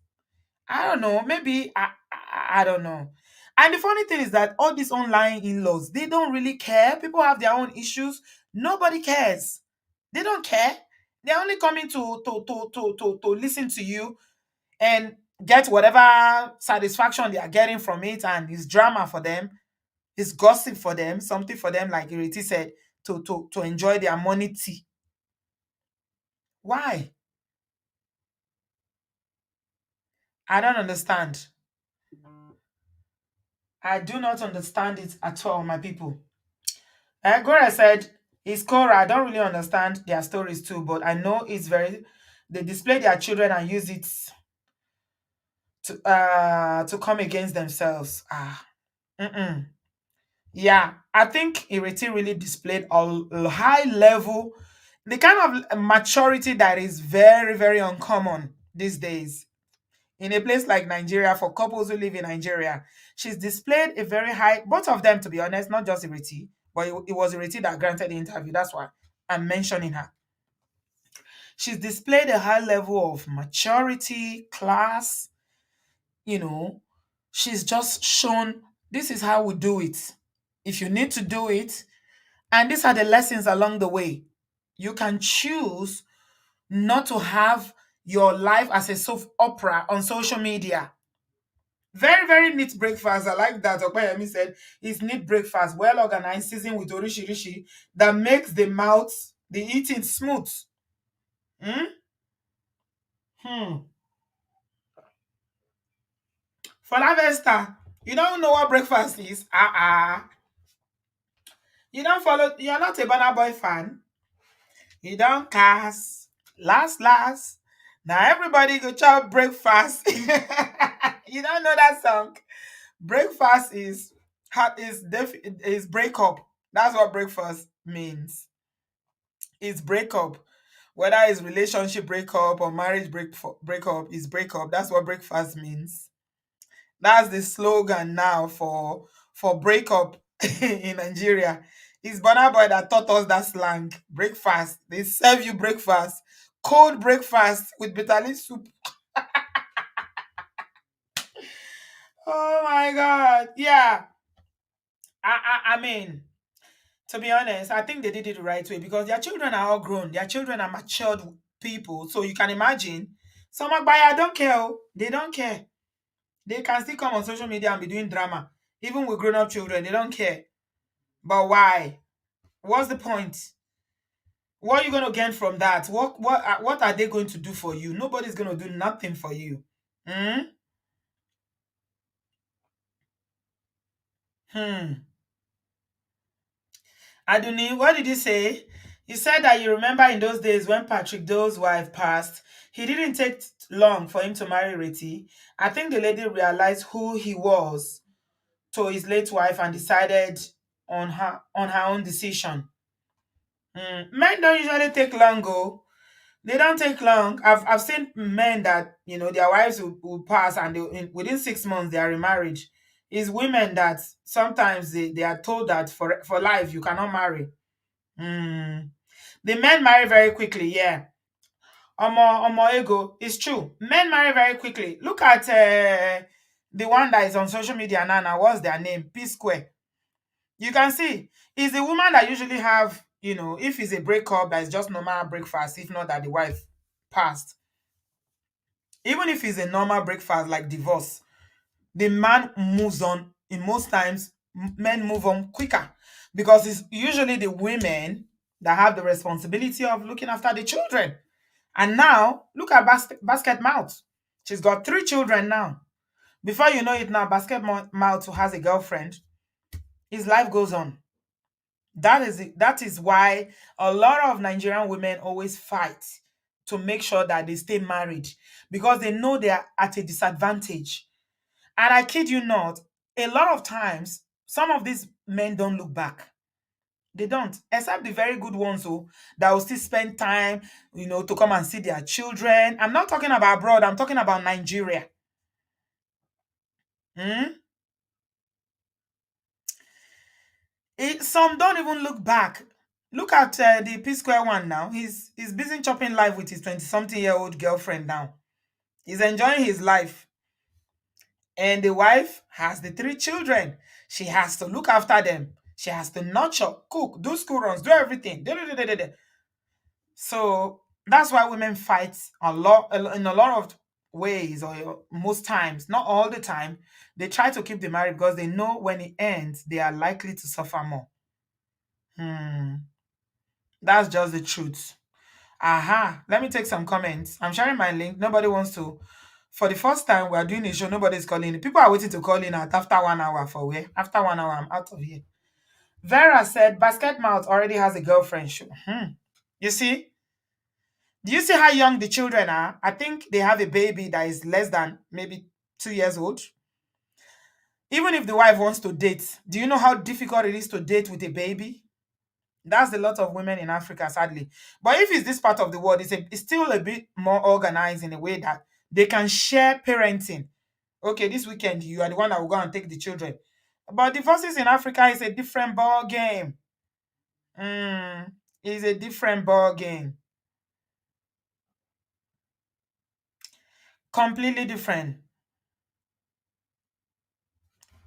I don't know. Maybe I don't know. And the funny thing is that all these online in-laws, they don't really care. People have their own issues. Nobody cares. They don't care. They're only coming to listen to you and get whatever satisfaction they are getting from it, and it's drama for them, it's gossip for them, something for them, like Iriti said, to enjoy their money tea. Why? I don't understand. I do not understand it at all, my people. Gora said, it's Cora. I don't really understand their stories too, but I know it's very, they display their children and use it to come against themselves. Mm-mm. Yeah, I think Ireti really displayed a high level, the kind of maturity that is very, very uncommon these days in a place like Nigeria for couples who live in Nigeria. She's displayed a very high, both of them, to be honest, not just Ireti, but it was Ireti that granted the interview. That's why I'm mentioning her. She's displayed a high level of maturity, class, you know. She's just shown this is how we do it. If you need to do it, and these are the lessons along the way. You can choose not to have your life as a soap opera on social media. Very, very neat breakfast. I like that. Okpeyemi said it's neat breakfast, well organized, seasoned with orishirishi that makes the mouth, the eating smooth. Hmm? Hmm. For Lavesta, you don't know what breakfast is? You don't follow, you're not a Burna Boy fan. You don't cast. Last. Now everybody go chop breakfast. You don't know that song? Breakfast is break up. That's what breakfast means. It's break up. Whether it's relationship breakup or marriage breakup is breakup. That's what breakfast means. That's the slogan now for breakup in Nigeria. It's Burna Boy that taught us that slang. Breakfast. They serve you breakfast. Cold breakfast with bitter leaf soup. Oh my god. Yeah. I mean, to be honest, I think they did it the right way because their children are all grown. Their children are matured people. So you can imagine. Some Agbaya don't care. Oh. They don't care. They can still come on social media and be doing drama. Even with grown-up children, they don't care. But why? What's the point? What are you going to gain from that? What are they going to do for you? Nobody's going to do nothing for you. Hmm? Hmm. Aduni, what did you say? You said that you remember in those days when Patrick Doe's wife passed, he didn't take long for him to marry Reti. I think the lady realized who he was to his late wife and decided on her own decision. Men don't usually take long, go. They don't take long. I've seen men that their wives will pass and within 6 months they are remarried. It's women that sometimes they are told that for life you cannot marry. Mm. The men marry very quickly, yeah. Omo ego, it's true. Men marry very quickly. Look at the one that is on social media now. What's their name? P Square. You can see it's the woman that usually have, if it's a breakup, that is just normal breakfast, if not that the wife passed. Even if it's a normal breakfast like divorce, the man moves on. In most times, men move on quicker because it's usually the women that have the responsibility of looking after the children. And now, look at Basket Mouth. She's got 3 children now. Before you know it now, Basket Mouth has a girlfriend. His life goes on. That is why a lot of Nigerian women always fight to make sure that they stay married because they know they are at a disadvantage. And I kid you not, a lot of times, some of these men don't look back. They don't, except the very good ones who that will still spend time, to come and see their children. I'm not talking about abroad, I'm talking about Nigeria. Hmm? Some don't even look back. Look at the P Square one now. He's busy chopping life with his 20-something-year-old girlfriend now. He's enjoying his life. And the wife has the 3 children. She has to look after them. She has to nurture, cook, do school runs, do everything. So that's why women fight a lot in a lot of ways, or most times, not all the time. They try to keep the marriage because they know when it ends, they are likely to suffer more. That's just the truth. Aha. Let me take some comments. I'm sharing my link. Nobody wants to. For the first time, we are doing a show. Nobody's calling. People are waiting to call in after 1 hour. For where? After 1 hour, I'm out of here. Vera said, Basket Mouth already has a girlfriend. You see? Do you see how young the children are? I think they have a baby that is less than maybe 2 years old. Even if the wife wants to date, do you know how difficult it is to date with a baby? That's a lot of women in Africa, sadly. But if it's this part of the world, it's still a bit more organized in a way that they can share parenting. Okay, this weekend you are the one that will go and take the children. But divorces in Africa is a different ball game. It's a different ball game. Completely different.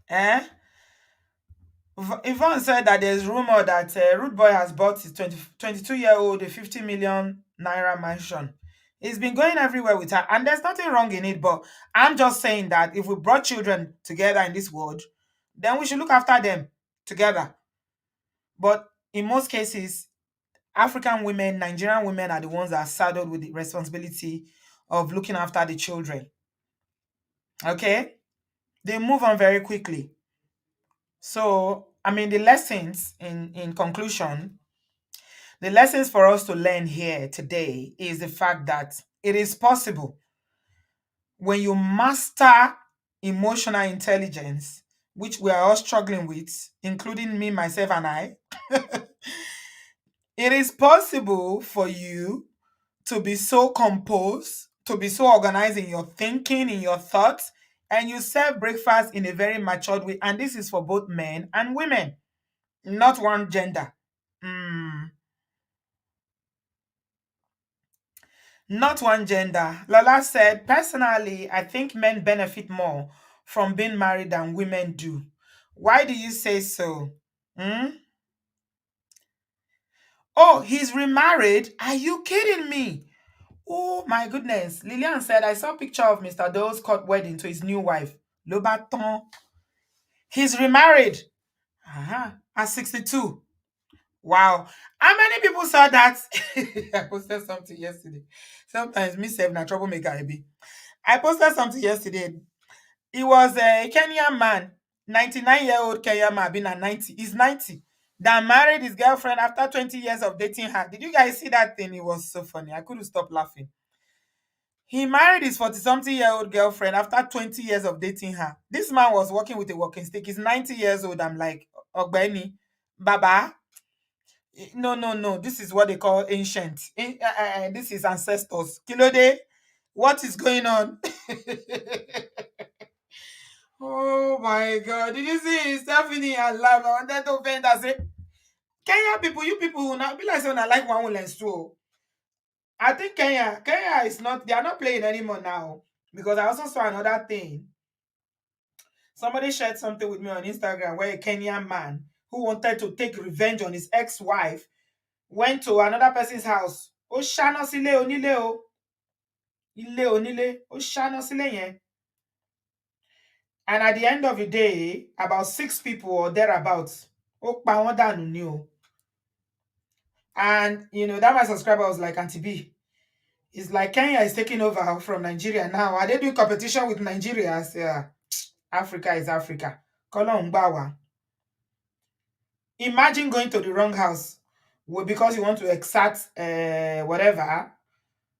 Eh? Yvonne said that there's rumor that Rude Boy has bought his 22-year-old a 50 million naira mansion. He's been going everywhere with her, and there's nothing wrong in it. But I'm just saying that if we brought children together in this world, then we should look after them together. But in most cases, African women, Nigerian women are the ones that are saddled with the responsibility of looking after the children. Okay? They move on very quickly. So, I mean, the lessons in conclusion, the lessons for us to learn here today is the fact that it is possible when you master emotional intelligence, which we are all struggling with, including me, myself, and I. It is possible for you to be so composed, to be so organized in your thinking, in your thoughts, and you serve breakfast in a very matured way. And this is for both men and women, not one gender. Not one gender. Lola said, personally, I think men benefit more from being married than women do. Why do you say so? Oh, he's remarried? Are you kidding me? Oh my goodness. Lillian said, I saw a picture of Mr. Doe's court wedding to his new wife. Le Baton. He's remarried. At 62. Wow. How many people saw that? I posted something yesterday. Sometimes me save na troublemaker I be. I posted something yesterday. It was a Kenyan man, 99-year-old Kenyan man, been at 90. He's 90. That married his girlfriend after 20 years of dating her. Did you guys see that thing? It was so funny. I couldn't stop laughing. He married his 40-something-year-old girlfriend after 20 years of dating her. This man was working with a walking stick. He's 90 years old. I'm like, Ogbeni, Baba. No, no, no. This is what they call ancient. This is ancestors. Kilode, what is going on? Oh my God. Did you see Stephanie and live? I wanted to offend her. Say, Kenya people, you people who now be like saying I like one woman too. I think Kenya is not, they are not playing anymore now. Because I also saw another thing. Somebody shared something with me on Instagram where a Kenyan man who wanted to take revenge on his ex-wife went to another person's house. Ó ṣáná sílé onílé o. Ilé onílé. Ó ṣáná sílé yẹn. And at the end of the day, about 6 people or thereabouts, ó pa wọ́n dànù ni o. And, that my subscriber was like, Auntie B, it's like Kenya is taking over from Nigeria now. Are they doing competition with Nigeria? I say, Africa is Africa. Kolon Bawa. Imagine going to the wrong house because you want to exact whatever.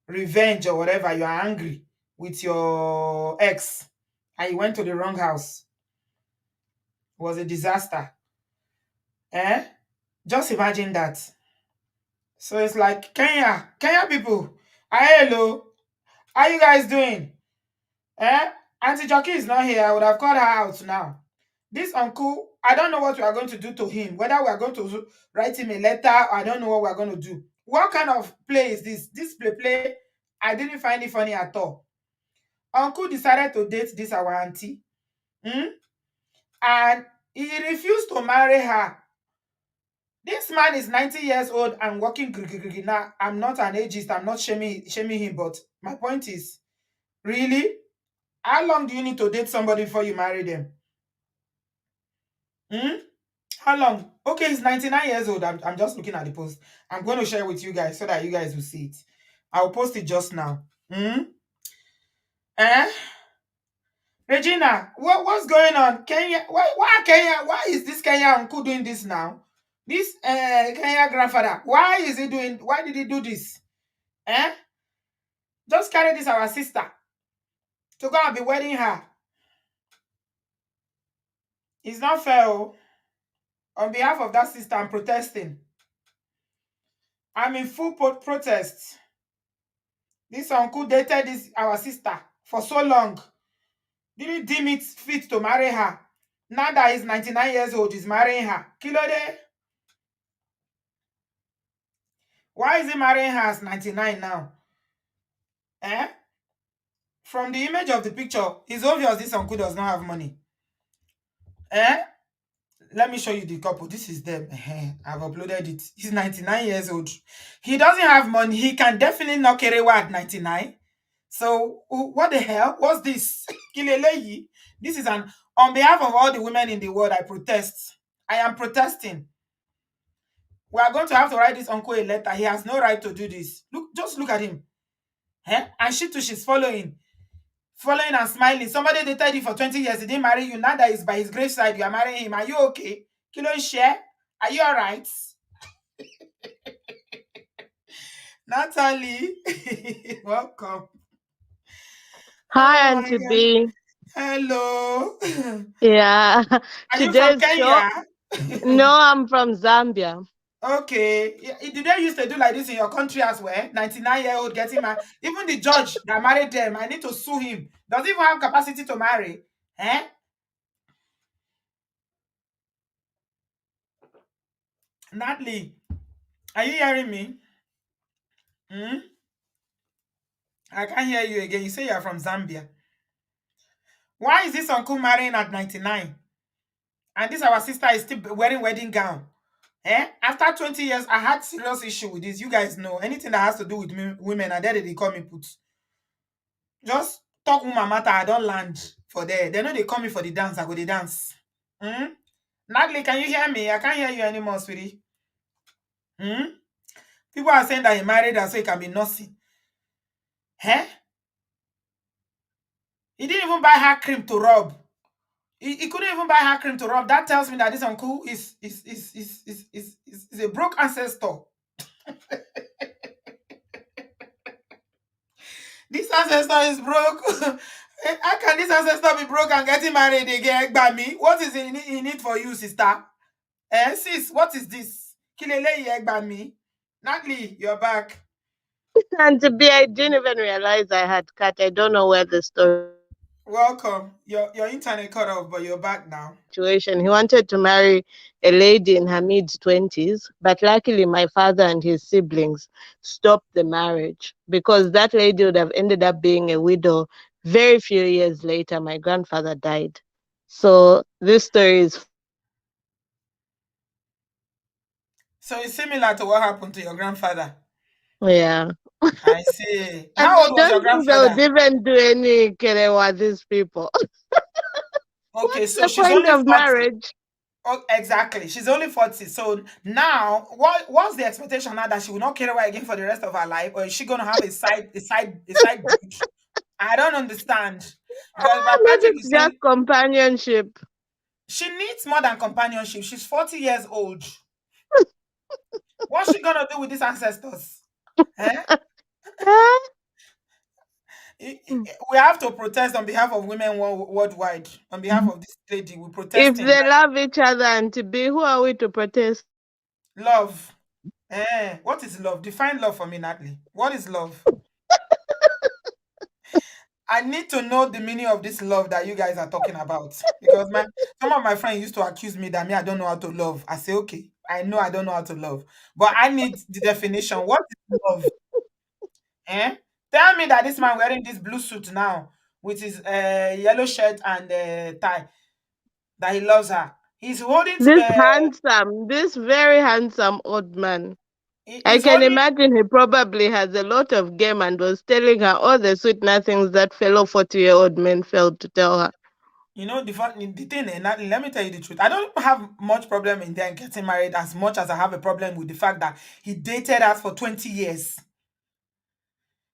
revenge or whatever, you are angry with your ex and you went to the wrong house. It was a disaster. Eh? Just imagine that. So it's like Kenya people. Hello. How you guys doing? Eh? Auntie Jockey is not here. I would have called her out now. This uncle, I don't know what we are going to do to him. Whether we are going to write him a letter, or I don't know what we are going to do. What kind of play is this? This play, I didn't find it funny at all. Uncle decided to date this our auntie. And he refused to marry her. This man is 90 years old and working. Now, I'm not an ageist. I'm not shaming him. But my point is, really, how long do you need to date somebody before you marry them? How long? Okay, he's 99 years old. I'm just looking at the post. I'm going to share with you guys so that you guys will see it. I'll post it just now. Eh? Regina, what's going on? Kenya, why Kenya? Why is this Kenya uncle doing this now? This Kenya grandfather, why did he do this? Eh? Just carry this our sister to go and be wedding her. It's not fair. On behalf of that sister, I'm protesting. I'm in full protest. This uncle dated our sister for so long. Didn't deem it fit to marry her. Now that he's 99 years old, he's marrying her. Kilode. Why is he marrying her as 99 now? Eh? From the image of the picture, it's obvious this uncle does not have money. Eh? Let me show you the couple. This is them. I've uploaded it. He's 99 years old. He doesn't have money. He can definitely not carry at 99. So what the hell? What's this? Kileleyi. This is on behalf of all the women in the world, I protest. I am protesting. We are going to have to write this uncle a letter. He has no right to do this. Just look at him. And she too, she's following and smiling. Somebody dated you for 20 years, he didn't marry you. Now that he's by his graveside, you are marrying him. Are you okay? Kilo share? Are you all right? Natalie, welcome. Hi, Auntie B. Hello. Yeah. Are you from Today's show? Kenya? No, I'm from Zambia. Okay. Did they used to do like this in your country as well? 99-year-old getting married. Even the judge that married them, I need to sue him. Does he even have capacity to marry? Natalie, are you hearing me? I can't hear you again. You say you're from Zambia. Why is this uncle marrying at 99? And this our sister is still wearing wedding gown. After 20 years, I had serious issue with this. You guys know anything that has to do with women, and then they call me put. Just talk woman matter, I don't land for there. They know they call me for the dance, I go the dance. Natalie, can you hear me? I can't hear you anymore, sweetie. People are saying that he married her so he can be nursing. He didn't even buy her cream to rub. He couldn't even buy her cream to rub. That tells me that this uncle is a broke ancestor. This ancestor is broke. How can this ancestor be broke and getting married again? By me? What is in it for you, sister? Sis, what is this? Kilele by me. Natalie, you're back. Auntie B, I didn't even realize I had cut. I don't know where the story. Welcome. Your internet cut off, but you're back now. Situation. He wanted to marry a lady in her mid-20s, but luckily my father and his siblings stopped the marriage because that lady would have ended up being a widow. Very few years later, my grandfather died. So this story is. So it's similar to what happened to your grandfather. Yeah. I see. And How old was your grandfather? They would even do any kerewa, these people. Okay, What's so the she's point only of 40. marriage? Oh, exactly. She's only 40. So now, what's the expectation now that she will not carry away again for the rest of her life, or is she gonna have a side dude? I don't understand. Because Maybe Patrick it's is just saying companionship. she needs more than companionship. She's 40 years old. What's she gonna do with these ancestors? We have to protest on behalf of women worldwide. On behalf of this lady, we're If protesting they that love each other and to be, who are we to protest? love. What is love? Define love for me, Natalie. What is love? I need to know the meaning of this love that you guys are talking about because some of my friends used to accuse me that me I don't know how to love. I say okay, I know I don't know how to love, but I need the definition. What is love? Eh? Tell me that this man wearing this blue suit now with his yellow shirt and tie that he loves her. He's holding to This very handsome old man. I he's can holding. imagine he probably has a lot of game and was telling her all the sweet nothings that fellow 40-year-old men failed to tell her. You know, the thing, Natalie, let me tell you the truth. I don't have much problem in them getting married as much as I have a problem with the fact that he dated us for 20 years.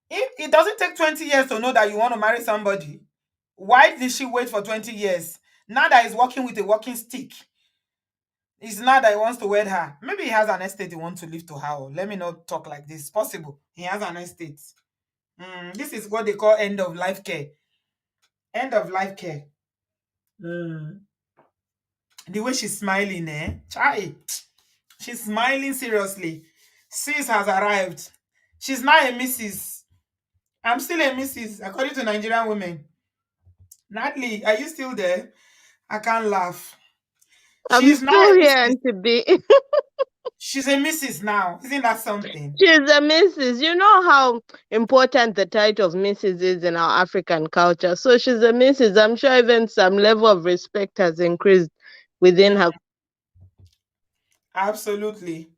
If it doesn't take 20 years to know that you want to marry somebody, why did she wait for 20 years? Now that he's working with a walking stick, it's now that he wants to wed her. Maybe he has an estate he wants to leave to her. Let me not talk like this. Possible. He has an estate. This is what they call end of life care. End of life care. The way she's smiling, eh? Chai. She's smiling seriously. Sis has arrived. She's now a Mrs. I'm still a Mrs. according to Nigerian women. Natalie, are you still there? I can't laugh. I'm She's now still a here Mrs. and to be. She's a Mrs. now. Isn't that something? She's a Mrs. You know how important the title of Mrs. is in our African culture. So she's a Mrs. I'm sure even some level of respect has increased within her. Absolutely.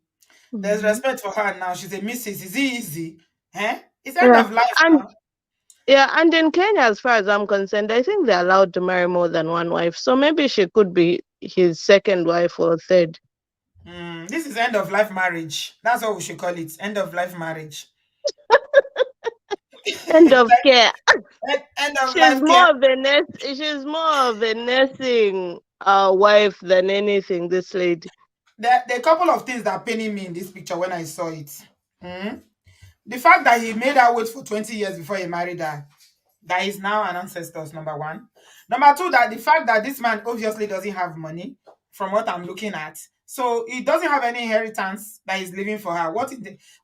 There's Mhm. respect for her now. She's a Mrs. Is it easy? Eh? It's end Yeah. of life And now. yeah, and in Kenya, as far as I'm concerned, I think they're allowed to marry more than one wife. So maybe she could be his second wife or third. This is end of life marriage. That's what we should call it. End of life marriage. End of care. End of life care. She's more of a nursing wife than anything, this lady. There are a couple of things that paining me in this picture when I saw it. Mm. The fact that he made her wait for 20 years before he married her, that is now an ancestor, number one. Number two, that the fact that this man obviously doesn't have money, from what I'm looking at. So he doesn't have any inheritance that he's leaving for her.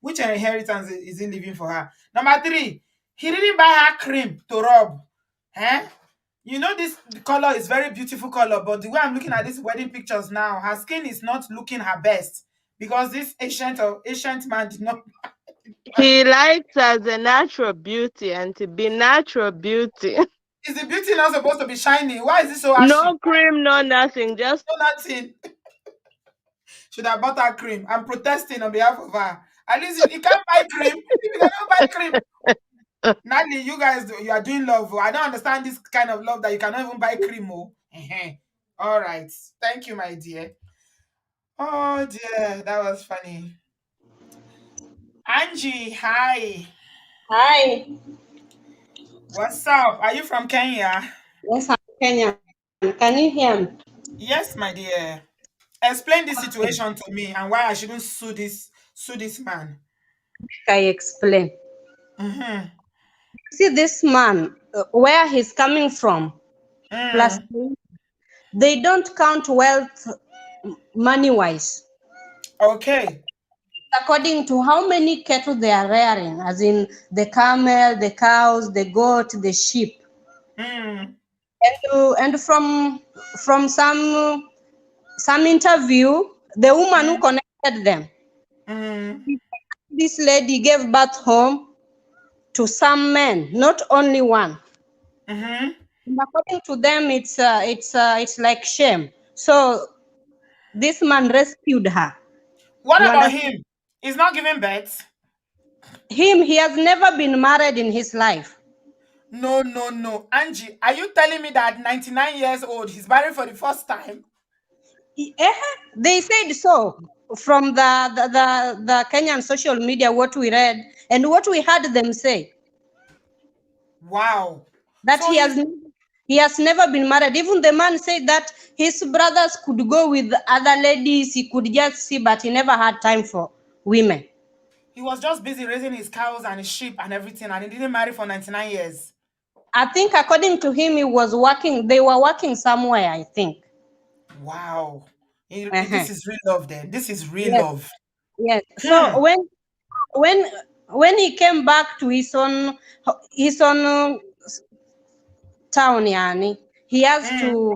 Which inheritance is he leaving for her? Number three, he didn't buy her cream to rub. Eh? You know this color is very beautiful color, but the way I'm looking at these wedding pictures now, her skin is not looking her best because this ancient man did not. He likes as a natural beauty and to be natural beauty. Is the beauty not supposed to be shiny? Why is it so ashy? No cream, no nothing, just No nothing. Should have bought her cream. I'm protesting on behalf of her. At least you can't buy cream. If you cannot buy cream, Natalie, you guys, you are doing love. I don't understand this kind of love that you cannot even buy cream. Oh. All right. Thank you, my dear. Oh dear, that was funny. Angie, hi. Hi. What's up? Are you from Kenya? Yes, I'm Kenyan. Can you hear me? Yes, my dear. Explain the situation to me and why I shouldn't sue this man. I explain. Mm-hmm. See this man, where he's coming from, plus they don't count wealth money-wise. Okay. According to how many cattle they are rearing, as in the camel, the cows, the goat, the sheep. And from some interview, the woman who connected them, this lady gave birth home to some men, not only one. And according to them, it's like shame. So this man rescued her. What You about understand? him? He's not giving birth. He has never been married in his life. No, no, no. Angie, are you telling me that 99 years old, he's married for the first time? They said so from the Kenyan social media, what we read and what we heard them say. Wow. That So he has never been married. Even the man said that his brothers could go with other ladies, he could just see, but he never had time for women. He was just busy raising his cows and his sheep and everything, and he didn't marry for 99 years. I think according to him, he was working. They were working somewhere, I think. Wow. Uh-huh. This is real love then. This is real Yes, love. yes. Hmm. So when when he came back to his own town, yani, Hmm.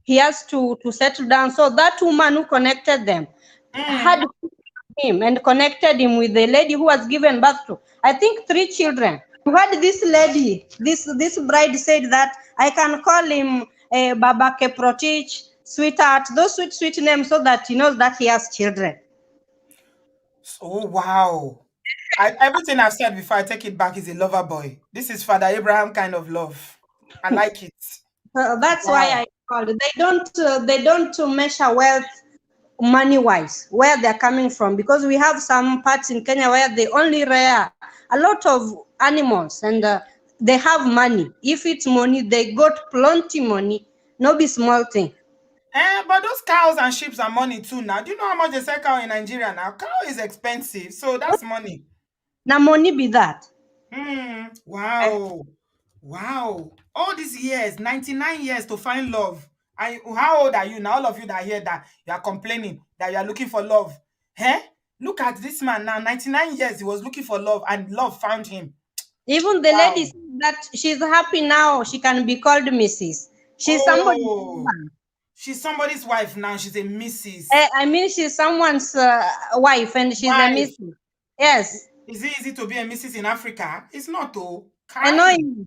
he has to settle down. So that woman who connected them had Hmm. him and connected him with the lady who was given birth to, I think, 3 children. You heard this lady, this bride said that I can call him Baba Keprotich, sweetheart, those sweet names, so that he knows that he has children. Oh, wow. Everything I've said before, I take it back, is a lover boy. This is Father Abraham kind of love. I like it. That's why Wow. I called. They don't measure wealth money wise where they're coming from, because we have some parts in Kenya where they only rear a lot of animals, and they have money. If it's money, they got plenty money, no be small thing. But those cows and sheep are money too now. Do you know how much they sell cow in Nigeria now? Cow is expensive, so that's money. Now money be that. Wow. Wow. All these years, 99 years to find love. And how old are you now? All of you that hear that, you are complaining that you are looking for love. Eh? Look at this man now. 99 years, he was looking for love, and love found him. Even the lady Wow. said that she's happy now, she can be called Mrs. She's somebody. Oh, she's somebody's wife now. She's a Mrs. I mean, she's someone's wife, and she's a Wife. Mrs. Yes, Is it easy to be a Mrs. in Africa? It's not, oh. I know Kai. you.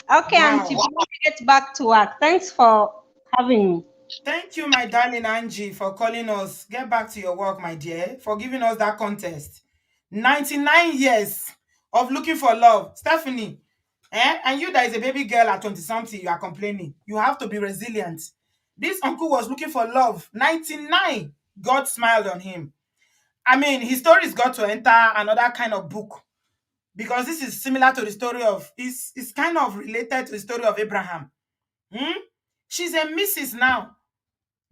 Okay, Auntie, Wow. let me get back to work. Thanks for having me. Thank you, my darling Angie, for calling us. Get back to your work, my dear, for giving us that contest. 99 years of looking for love. Stephanie, and you that is a baby girl at 20 something, you are complaining. You have to be resilient. This uncle was looking for love. 99. God smiled on him. I mean, his story's got to enter another kind of book, because this is similar to the story of, it's kind of related to the story of Abraham. Hmm? She's a Mrs. now.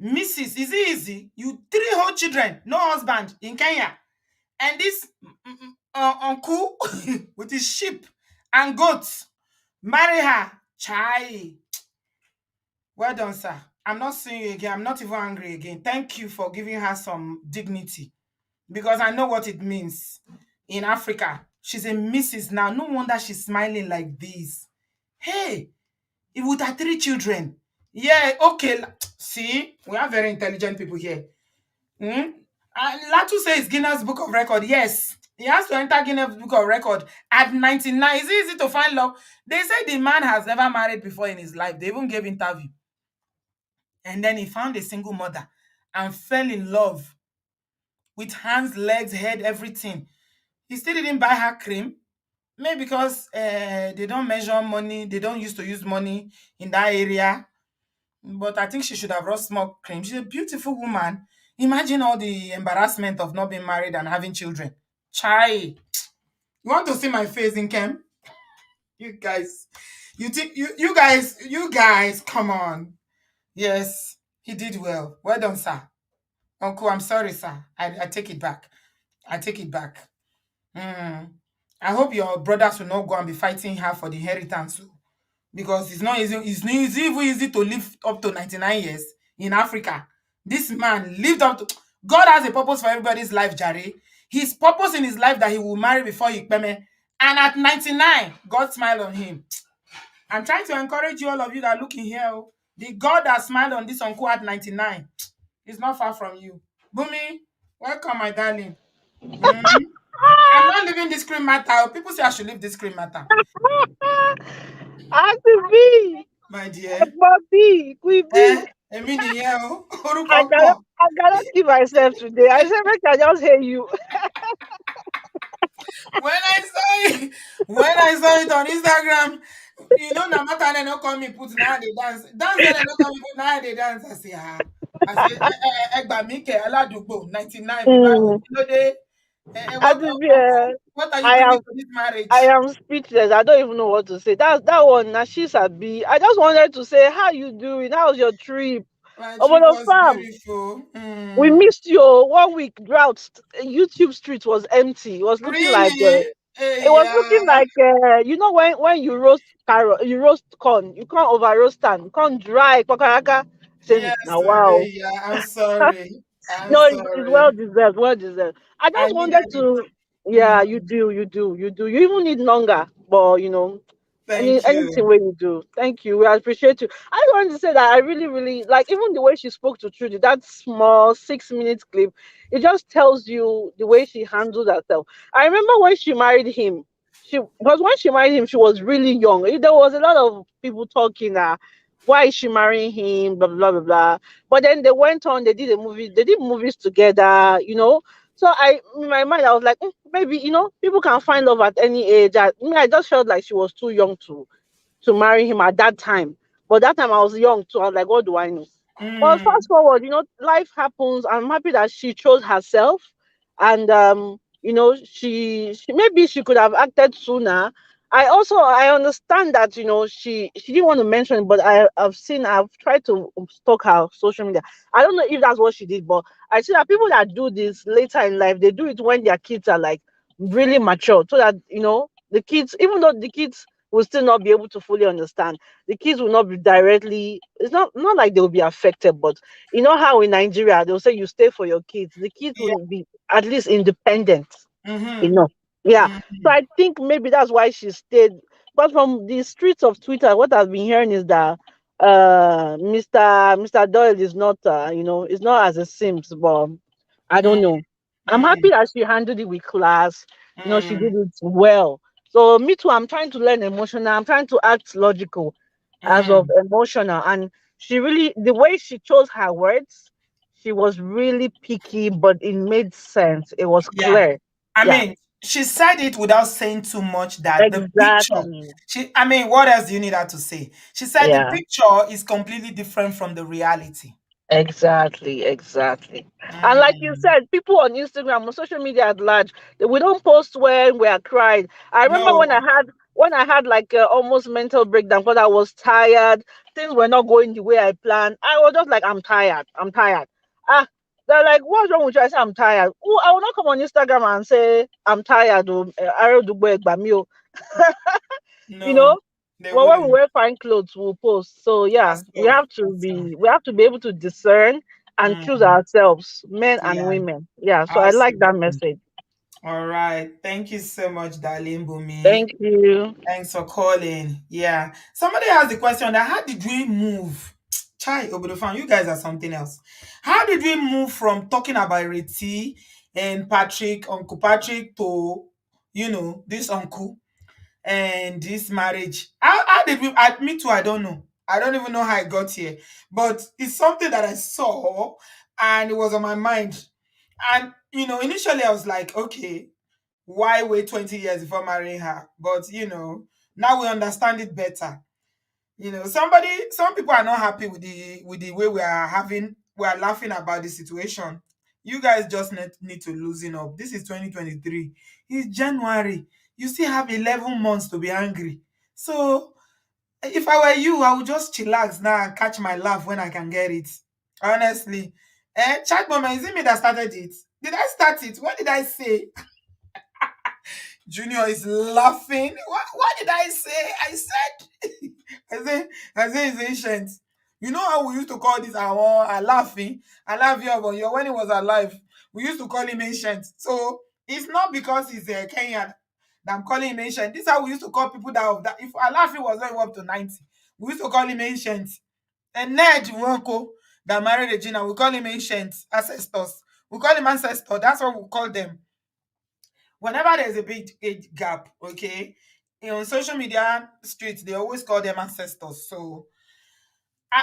Mrs. Is it easy? You 3 whole children, no husband in Kenya. And this uncle with his sheep and goats marry her. Chai. Well done, sir. I'm not seeing you again. I'm not even angry again. Thank you for giving her some dignity, because I know what it means in Africa. She's a Mrs. now. No wonder she's smiling like this. Hey, with her 3 children. Yeah, okay. See, we are very intelligent people here. Hmm? And Latu says Guinness Book of Record. Yes, he has to enter Guinness Book of Record at 99. Is it easy to find love? They say the man has never married before in his life. They even gave interview. And then he found a single mother and fell in love with hands, legs, head, everything. He still didn't buy her cream. Maybe because they don't measure money. They don't used to use money in that area. But I think she should have brought small cream. She's a beautiful woman. Imagine all the embarrassment of not being married and having children. Chai. You want to see my face in camp? You guys. You think you guys, come on. Yes, he did well. Well done, sir. Uncle, I'm sorry, sir. I take it back. I take it back. Mm. I hope your brothers will not go and be fighting her for the inheritance. Because it's not easy. It's even easy to live up to 99 years in Africa. This man lived up to. God has a purpose for everybody's life, Jare. His purpose in his life that he will marry before he peme. And at 99, God smiled on him. I'm trying to encourage you, all of you that are looking here. Oh. The God that smiled on this uncle at 99 is not far from you. Bumi, welcome, my darling. Mm. I'm not leaving this cream matter. People say I should leave this cream matter. Auntie B, My dear. Bobby, Quibi. Èmi nìyẹn o. Orúkọ I pọ̀. cannot keep myself today. I said, make I just hear you. When I saw it on Instagram, you know, na matter they no call me put now they dance. Dance where they no call me put now they dance. I say, ah. I say, ẹ gbà mí kẹ̀ aládùúgbò 99 bí báwo Mm. kí ló dé? Auntie B, What are you I bringing am to this marriage? I am speechless. I don't even know what to say. That one, Nashisabi. I just wanted to say, how you doing? How's your trip? My trip Obodo was farm. beautiful. We missed you. 1 week drought. YouTube street was empty. It was looking like Really? it was looking Yeah. like when you roast carrot, you roast corn, you can't over roast am, you can't dry kakaraka. Say Yes, now wow. sorry. Yeah, I'm sorry. I'm No, it's well sorry. deserved, well deserved. I I just wanted needed it. to, yeah, you Mhm. do, you do, you do. You even need longer, but Thank anything you. where you do. Thank you. I appreciate you. I wanted to say that I really, really like even the way she spoke to Trudy, that small 6 minute clip, it just tells you the way she handles herself. I remember when she married him, because when she married him, she was really young. There was a lot of people talking why is she marrying him, blah blah blah blah. But then they went on, they did movies together, So in my mind, I was like, maybe people can find love at any age. I just felt like she was too young to marry him at that time. But that time I was young too. I was like, what do I know? But Mm, fast forward, life happens. I'm happy that she chose herself, and she maybe she could have acted sooner. I understand that she didn't want to mention it, but I've tried to stalk her social media. I don't know if that's what she did, but I see that people that do this later in life, they do it when their kids are like really mature, so that the kids, even though the kids will still not be able to fully understand, the kids will not be directly, it's not like they will be affected, but you know how in Nigeria they'll say you stay for your kids, the kids yeah. will be at least independent Mm-hmm. enough. Yeah. So Mm-hmm. I think maybe that's why she stayed. But from the streets of Twitter, what I've been hearing is that Mr. Doyle is not is not as it seems, but I don't know. I'm happy Mm, that she handled it with class. She mm, did it well. So me too, I'm trying to learn emotional. I'm trying to act logical as of mm. emotional. And she really, the way she chose her words, she was really picky, but it made sense. It was Yeah. clear. I Yeah, mean, she said it without saying too much that the picture, exactly. I mean, what else do you need her to say? She said the Yeah. picture is completely different from the reality. Exactly, exactly. And like you Mm, said, people on Instagram, on social media at large, we don't post when we are crying. I remember no, when I had like almost mental breakdown because I was tired, things were not going the way I planned. I was just like, I'm tired, I'm tired. Ah, they're like, what's wrong with you? I say I'm tired. Oh, I will not come on Instagram and say I'm tired. you no, know they well, when we wouldn't. wear fine clothes, we'll post. So yeah, That's we all. have to That's all. be able to discern and choose Mm, ourselves, men and yeah, women. Yeah. So I like that absolutely. message. All right. Thank you so much, darling Bumi. Thank you. Thanks for calling. Yeah. Somebody asked the question that how did we move? Chai Obodofan, you guys are something else. How did we move from talking about Reti and Patrick, Uncle Patrick, to this uncle and this marriage? How did we? Me too. I don't know. I don't even know how I got here, but it's something that I saw and it was on my mind. And initially I was like, okay, why wait 20 years before marrying her? But now we understand it better. Some people are not happy with the way we are laughing about the situation. You guys just need to loosen up. This is 2023. It's January. You still have 11 months to be angry. So if I were you, I would just chillax now and catch my laugh when I can get it. Honestly. Chat moment, is it me that started it? Did I start it? What did I say? Junior is laughing. What did I say? I said, I said it's ancient. You know how we used to call this our laughing? I love you, but when he was alive, we used to call him ancient. So it's not because he's a Kenyan that I'm calling him ancient. This is how we used to call people that if Alafi was not up to 90, we used to call him ancient. And Ned Nwoko that married Regina, we call him ancient ancestors. We call him ancestor. That's what we call them whenever there's a big age gap, okay, on social media streets, they always call them ancestors. So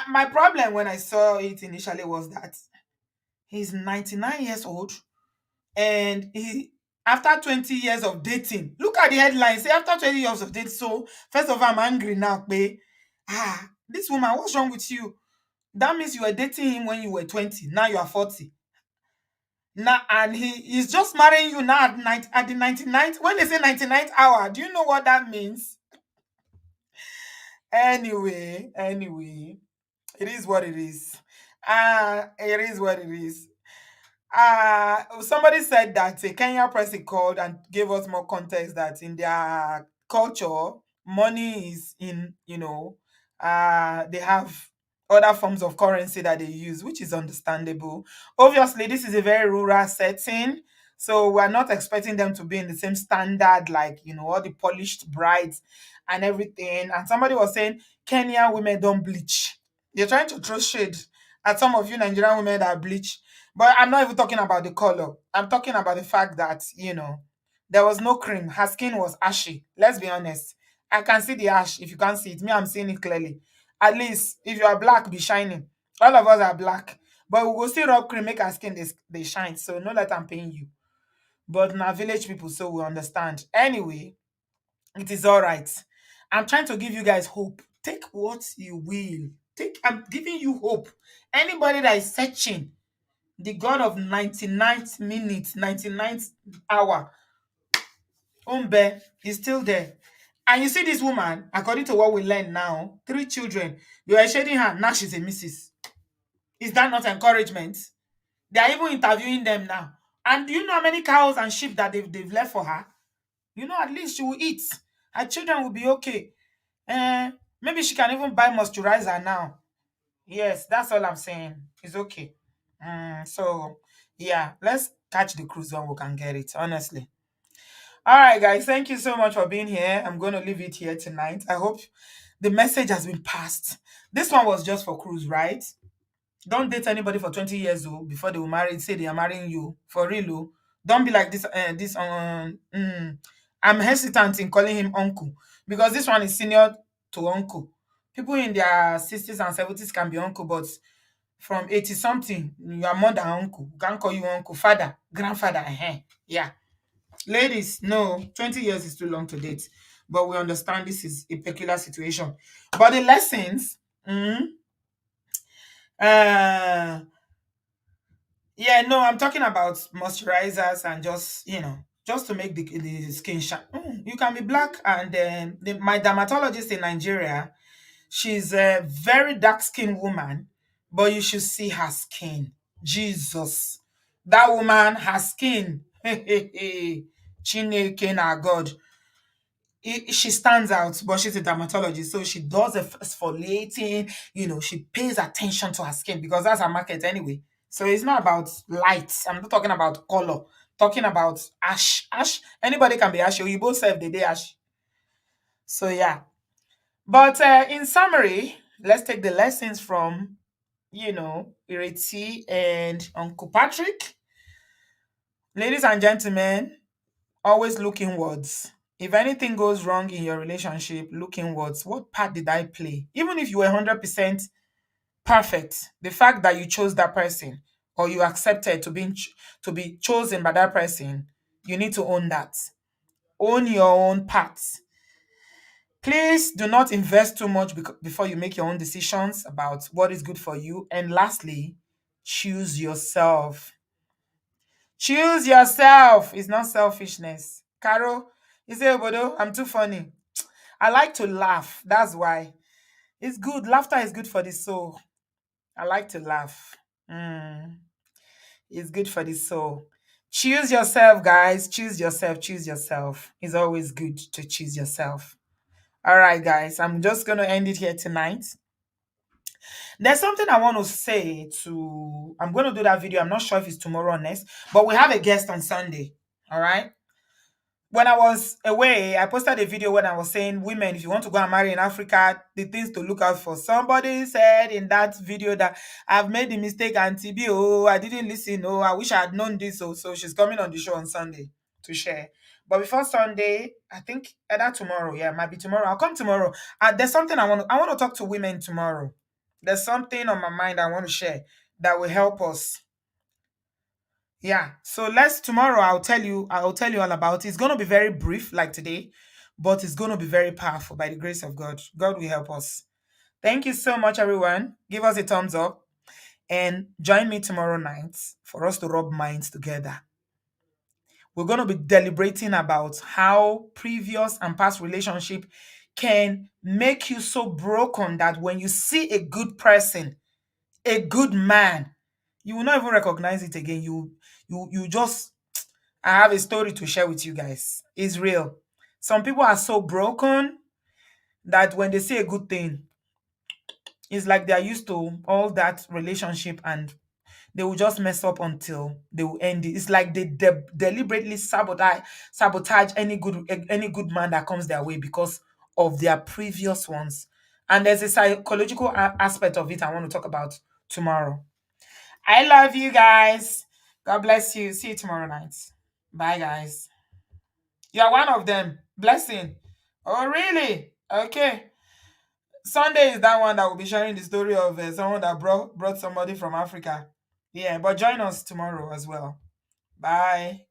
my problem when I saw it initially was that he's 99 years old and he after 20 years of dating, look at the headline, say after 20 years of dating. So first of all, I'm angry now, babe. This woman, what's wrong with you? That means you were dating him when you were 20, now you are 40. Now, and he's just marrying you now at the 99th. When they say 99th hour, do you know what that means? Anyway, it is what it is. It is what it is. Somebody said that a Kenya person called and gave us more context that in their culture, money is in, they have other forms of currency that they use, which is understandable. Obviously, this is a very rural setting, so we're not expecting them to be in the same standard, like, all the polished brides and everything. And somebody was saying Kenyan women don't bleach. They're trying to throw shade at some of you Nigerian women that bleach, but I'm not even talking about the color. I'm talking about the fact that, there was no cream. Her skin was ashy. Let's be honest. I can see the ash. If you can't see it, me, I'm seeing it clearly. At least if you are black, be shining. All of us are black. But we will still rub cream, make our skin they shine. So no let I'm paying you. But now village people, so we understand. Anyway, it is all right. I'm trying to give you guys hope. Take what you will. I'm giving you hope. Anybody that is searching, the God of 99th minute, 99th hour, Umbe is still there. And you see this woman, according to what we learn now, 3 children, you are shading her, now she's a missus. Is that not encouragement? They are even interviewing them now. And do you know how many cows and sheep that they've left for her? At least she will eat. Her children will be okay. Maybe she can even buy moisturizer now. Yes, that's all I'm saying. It's okay. So yeah, let's catch the cruise when we can get it, honestly. All right, guys, thank you so much for being here. I'm going to leave it here tonight. I hope the message has been passed. This one was just for cruise, right? Don't date anybody for 20 years old before they will marry, say they are marrying you. For real, oh. Don't be like I'm hesitant in calling him uncle because this one is senior to uncle. People in their 60s and 70s can be uncle, but from 80 something, you are more than uncle. You can't call you uncle, father, grandfather. Yeah. Ladies, no, 20 years is too long to date. But we understand this is a peculiar situation. But the lessons, uh, yeah, no, I'm talking about moisturizers and just to make the skin shine. You can be black, and then my dermatologist in Nigeria, she's a very dark skinned woman, but you should see her skin. Jesus. That woman, her skin. Chineke na God. She stands out, but she's a dermatologist, so she does exfoliating. She pays attention to her skin because that's her market anyway. So it's not about light. I'm not talking about color. Talking about ash. Ash. Anybody can be ashy. You both say they ash. So yeah. But in summary, let's take the lessons from Ireti and Uncle Patrick. Ladies and gentlemen, always look inwards. If anything goes wrong in your relationship, look inwards. What part did I play? Even if you were 100% perfect, the fact that you chose that person or you accepted to be chosen by that person, you need to own that. Own your own parts. Please do not invest too much before you make your own decisions about what is good for you. And lastly, choose yourself. Choose yourself. It's not selfishness. Caro, you say, Obodo, I'm too funny. I like to laugh. That's why. It's good. Laughter is good for the soul. I like to laugh. It's good for the soul. Choose yourself, guys. Choose yourself. Choose yourself. It's always good to choose yourself. All right, guys. I'm just going to end it here tonight. There's something I want to say I'm going to do that video. I'm not sure if it's tomorrow or next, but we have a guest on Sunday. All right. When I was away, I posted a video when I was saying, women, if you want to go and marry in Africa, the things to look out for. Somebody said in that video that I've made the mistake, Auntie B, I didn't listen. I wish I had known this. So she's coming on the show on Sunday to share. But before Sunday, I think either tomorrow, yeah, it might be tomorrow. I'll come tomorrow. There's something I want to talk to women tomorrow. There's something on my mind I want to share that will help us. Yeah. So tomorrow I'll tell you all about it. It's going to be very brief like today, but it's going to be very powerful by the grace of God. God will help us. Thank you so much, everyone. Give us a thumbs up and join me tomorrow night for us to rub minds together. We're going to be deliberating about how previous and past relationship can make you so broken that when you see a good person, A good man, you will not even recognize it again. You just, I have a story to share with you guys. It's real. Some people are so broken that when they see a good thing, it's like they're used to all that relationship, and they will just mess up until they will end it. It's like they deliberately sabotage any good man that comes their way because of their previous ones. And there's a psychological aspect of it I want to talk about tomorrow. I love you guys. God bless you. See you tomorrow night. Bye, guys. You are one of them. Blessing. Oh, really? Okay. Sunday is that one that will be sharing the story of someone that brought somebody from Africa. Yeah, but join us tomorrow as well. Bye.